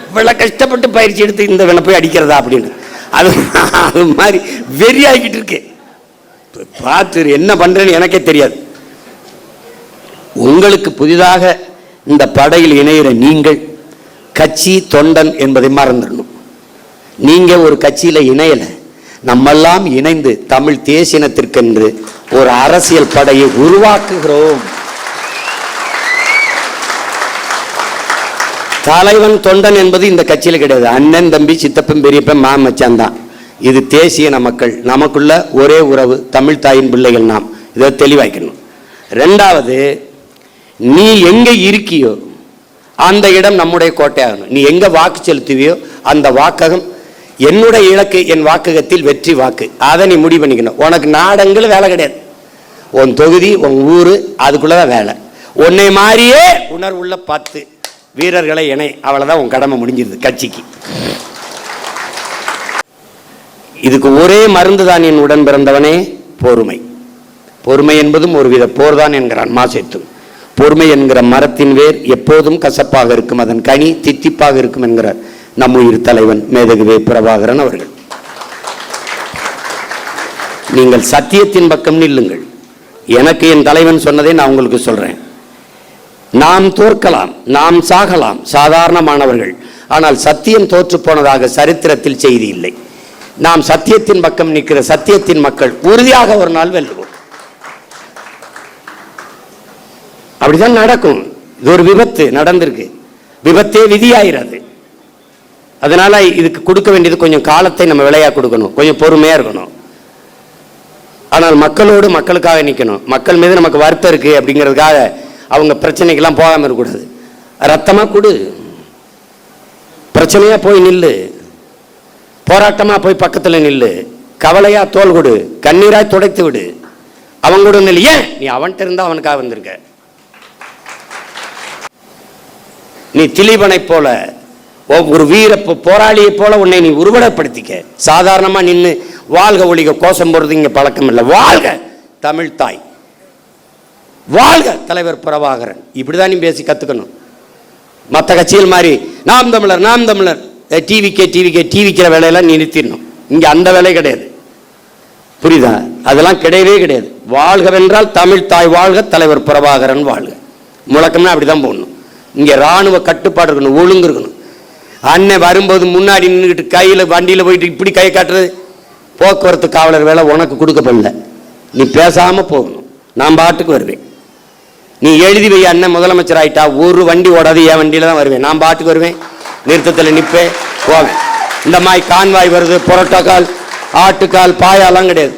இவ்வளோ கஷ்டப்பட்டு பயிற்சி எடுத்து இந்த வேணை போய் அடிக்கிறதா அப்படின்னு அது மாதிரி வெறியாகிட்டு இருக்கு. பார்த்து என்ன பண்றேன்னு எனக்கே தெரியாது. உங்களுக்கு புதிதாக இந்த படையில் இணைகிற நீங்கள் கட்சி தொண்டன் என்பதை மறந்துடணும். நீங்க ஒரு கட்சியில இணையல, நம்மெல்லாம் இணைந்து தமிழ் தேசியனத்திற்கென்று ஒரு அரசியல் படையை உருவாக்குகிறோம். தலைவன் தொண்டன் என்பது இந்த கட்சியில கிடையாது. அண்ணன் தம்பி சித்தப்பன் பெரியப்பன் மாமச்சான் தான். இது தேசிய மக்கள், நமக்குள்ள ஒரே உறவு, தமிழ் தாயின் பிள்ளைகள் நாம். இதை தெளிவாக்கணும். ரெண்டாவது, நீ எங்க இருக்கியோ அந்த இடம் நம்முடைய கோட்டையாகணும். நீ எங்க வாக்கு செலுத்துவியோ அந்த வாக்ககம் என்னுடைய இலக்கு, என் வாக்ககத்தில் வெற்றி வாக்கு. அதை நீ முடிவு பண்ணிக்கணும். உனக்கு நாடங்களும் வேலை கிடையாது, உன் தொகுதி உன் ஊரு அதுக்குள்ளதான் வேலை. உன்னை மாதிரியே உணர்வுள்ள 10 வீரர்களை இணை, அவ்வளவுதான் உன் கடமை முடிஞ்சிருது கட்சிக்கு. இதுக்கு ஒரே மருந்து தான் என் உடன் பிறந்தவனே, பொறுமை. பொறுமை என்பதும் ஒரு வித போர்தான் என்கிறான் மாசேத்து. பொறுமை என்கிற மரத்தின் வேர் எப்போதும் கசப்பாக இருக்கும், அதன் கனி தித்திப்பாக இருக்கும் என்கிறார் நம் உயிர் தலைவன் மேதகுவே பிரபாகரன் அவர்கள். நீங்கள் சத்தியத்தின் பக்கம் நில்லுங்கள். எனக்கு என் தலைவன் சொன்னதை நான் உங்களுக்கு சொல்றேன். நாம் தோற்கலாம், நாம் சாகலாம், சாதாரணமானவர்கள். ஆனால் சத்தியம் தோற்று போனதாக சரித்திரத்தில் செய்தி இல்லை. நாம் சத்தியத்தின் பக்கம் நிற்கிற சத்தியத்தின் மக்கள் உறுதியாக ஒரு நாள் வெல்லுவோம். அப்படிதான் நடக்கும். இது ஒரு விபத்து நடந்திருக்கு. விபத்தே விதியாகிறது. அதனால இதுக்கு கொடுக்க வேண்டியது கொஞ்சம் காலத்தை நம்ம விலையா கொடுக்கணும், கொஞ்சம் பொறுமையா இருக்கணும். ஆனால் மக்களோடு மக்களுக்காக நிற்கணும். மக்கள் மீது நமக்கு வருத்தம் இருக்கு அப்படிங்கிறதுக்காக அவங்க பிரச்சனைக்கெல்லாம் போகாமல் இருக்கக்கூடாது. ரத்தமா கொடு, பிரச்சனையா போய் நில்லு, போராட்டமா போய் பக்கத்தில் நில்லு, கவலையா தோல் கொடு, கண்ணீராய் துடைத்து விடு. அவங்க கூட நில்லு. ஏன் நீ அவன்கிட்ட இருந்தா அவனுக்காக வந்திருக்க. நீ திலீபனை போல ஒரு வீர போராளியை போல உன்னை நீ உருவகப்படுத்திக்க. சாதாரணமா நின்று வாழ்க ஒழிக கோஷம் போடுறது இங்க பழக்கம் இல்லை. வாழ்க தமிழ் தாய், வாழ்க தலைவர் பிரபாகரன், இப்படிதான் நீ பேசி கத்துக்கணும். மற்ற கட்சிகள் மாதிரி நாம் தமிழர் நாம் தமிழர் டிவிக்கிற வேலையெல்லாம் நீ நிறுத்திடணும். இங்க அந்த வேலை கிடையாது, புரியுதா? அதெல்லாம் கிடையவே கிடையாது. வாழ்கவென்றால் தமிழ் தாய் வாழ்க, தலைவர் பிரபாகரன் வாழ்க. முழக்கம்னா அப்படிதான் போடணும். இங்க ராணுவ கட்டுப்பாடு இருக்கணும், ஒழுங்கு இருக்கணும். அண்ணன் வரும்போது முன்னாடி நின்றுக்கிட்டு கையில் வண்டியில் போயிட்டு இப்படி கை காட்டுறது போக்குவரத்து காவலர் வேலை உனக்கு கொடுக்கப்படல. நீ பேசாம போகணும். நான் பாட்டுக்கு வருவேன். நீ எழுதி வை, அண்ணன் முதலமைச்சர் ஆயிட்டா ஒரு வண்டி ஓடாது, என் வண்டியில தான் வருவேன். நான் பாட்டுக்கு வருவேன், நிறுத்தத்தில் நிற்பேன், போவேன். இந்த மாதிரி கான்வாய் வருது, புரோட்டோக்கால், ஆட்டுக்கால், பாயாலாம் கிடையாது.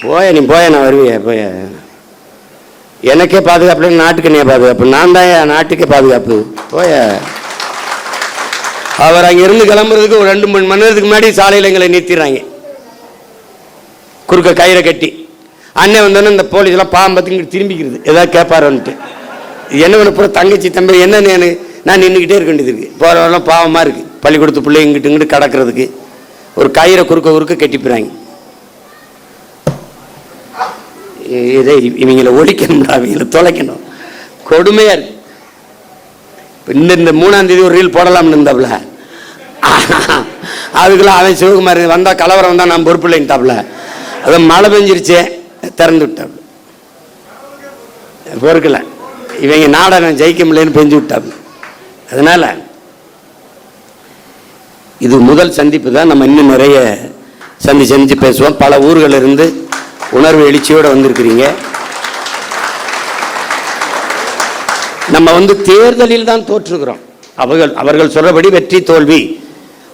போய நீ போய, நான் வருவேன். போய எனக்கே பாதுகாப்பு, நாட்டுக்கு நீ பாதுகாப்பு. நான் தான் நாட்டுக்கே பாதுகாப்பு. போய அவர் அங்கிருந்து கிளம்புறதுக்கு ஒரு 2 மணி நேரத்துக்கு முன்னாடி சாலையில் எங்களை நிறுத்திடுறாங்க, குறுக்க கயிறை கட்டி. அண்ணன் வந்தோன்னே இந்த போலீஸ் எல்லாம் பாம்பத்துக்கு திரும்பிக்கிறது, ஏதாவது கேட்பாருன்ட்டு. என்ன பண்ண போற தங்கச்சி தம்பி என்ன நான் நின்றுக்கிட்டே இருக்க வேண்டியது இருக்கு. போறவெல்லாம் பாவமா இருக்கு. பள்ளிக்கூடத்து பிள்ளை இங்கிட்டு இங்கிட்டு கடக்கிறதுக்கு ஒரு கயிறை குறுக்க கட்டிப்பிடுறாங்க. இதை இவங்களை ஒழிக்கணும், இவங்களை தொலைக்கணும். கொடுமையா இருக்கு. இந்த 3ஆம் தேதி ஒரு ரீல் போடலாம்னு இருந்தாப்புல, அதுக்கெல்லாம் அவன் சிவகுமார் வந்தா கலவரம் வந்தா நான் பொறுப்பு இல்லைன்ட்டாப்புல. அதை மழை பெஞ்சிருச்சே திறந்து விட்டாப்புல, பொறுக்கல. இவங்க நாடகம் ஜெயிக்க முடியலன்னு பெஞ்சு விட்டாப்புல. அதனால இது முதல் சந்திப்பு தான். நம்ம இன்னும் நிறைய சந்திச்சு பேசுவோம். பல ஊர்களில் இருந்து உணர்வு எழுச்சியோட வந்திருக்கிறீங்க. நம்ம தேர்தலில் தான் தோற்றுகிறோம். அவர்கள் சொல்றபடி வெற்றி தோல்வி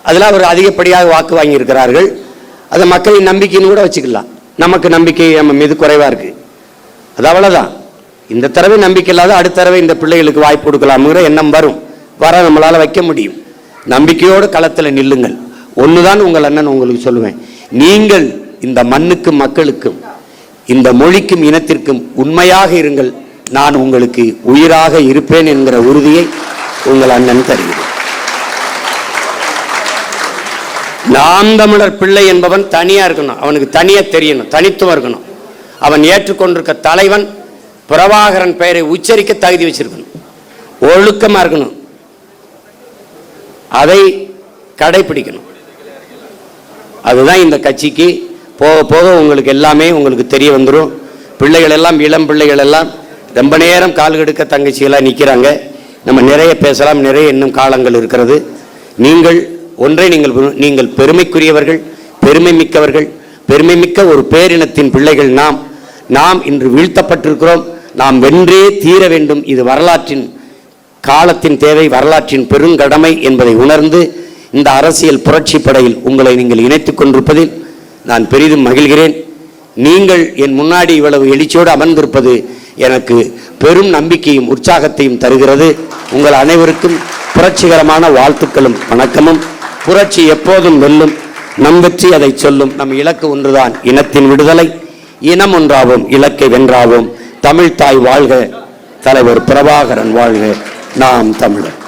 அதில் அவர் அதிகப்படியாக வாக்கு வாங்கி இருக்கிறார்கள். அதை மக்களின் நம்பிக்கைன்னு கூட வச்சுக்கலாம். நமக்கு நம்பிக்கை நம்ம மீது குறைவா இருக்கு, அது அவ்வளவுதான். இந்த தடவை நம்பிக்கை இல்லாத அடுத்த தடவை இந்த பிள்ளைகளுக்கு வாய்ப்பு கொடுக்கலாம்ங்கிற எண்ணம் வர நம்மளால வைக்க முடியும். நம்பிக்கையோடு களத்தில் நில்லுங்கள். ஒண்ணுதான் உங்கள் அண்ணன் உங்களுக்கு சொல்லுவேன், நீங்கள் இந்த மண்ணுக்கும் மக்களுக்கும் இந்த மொழிக்கும் இனத்திற்கும் உண்மையாக இருங்கள். நான் உங்களுக்கு உயிராக இருப்பேன் என்கிற உறுதியை உங்கள் அண்ணன் தருகிறேன். நாம் தமிழர் பிள்ளை என்பவன் தனியா இருக்கணும், அவனுக்கு தனியா தெரியணும், தனித்துவம் இருக்கணும். அவன் ஏற்றுக்கொண்டிருக்க தலைவன் பிரபாகரன் பெயரை உச்சரிக்க தகுதி வச்சிருக்கணும், ஒழுக்கமா இருக்கணும், அதை கடைபிடிக்கணும். அதுதான் இந்த கட்சிக்கு போக போக உங்களுக்கு எல்லாமே உங்களுக்கு தெரிய வந்துடும். பிள்ளைகள் எல்லாம், இளம் பிள்ளைகள் எல்லாம் ரொம்ப நேரம் கால் கெடுக்க தங்கச்சிகளாக நிற்கிறாங்க. நம்ம நிறைய பேசலாம், நிறைய இன்னும் காலங்கள் இருக்கிறது. நீங்கள் பெருமைக்குரியவர்கள், பெருமை மிக்கவர்கள், பெருமை மிக்க ஒரு பேரினத்தின் பிள்ளைகள். நாம் இன்று வீழ்த்தப்பட்டிருக்கிறோம். நாம் வென்றே தீர வேண்டும். இது வரலாற்றின் காலத்தின் தேவை, வரலாற்றின் பெருங்கடமை என்பதை உணர்ந்து இந்த அரசியல் புரட்சி படையில் உங்களை நீங்கள் இணைத்துக் கொண்டிருப்பதில் நான் பெரிதும் மகிழ்கிறேன். நீங்கள் என் முன்னாடி இவ்வளவு எழுச்சியோடு அமர்ந்திருப்பது எனக்கு பெரும் நம்பிக்கையும் உற்சாகத்தையும் தருகிறது. உங்கள் அனைவருக்கும் புரட்சிகரமான வாழ்த்துக்களும் வணக்கமும். புரட்சி எப்போதும் வெல்லும், நம் வெற்றி அதை சொல்லும். நம் இலக்கு ஒன்றுதான், இனத்தின் விடுதலை. இனம் ஒன்றாவோம், இலக்கை வென்றாவோம். தமிழ் தாய் வாழ்க, தலைவர் பிரபாகரன் வாழ்க. நாம் தமிழர்.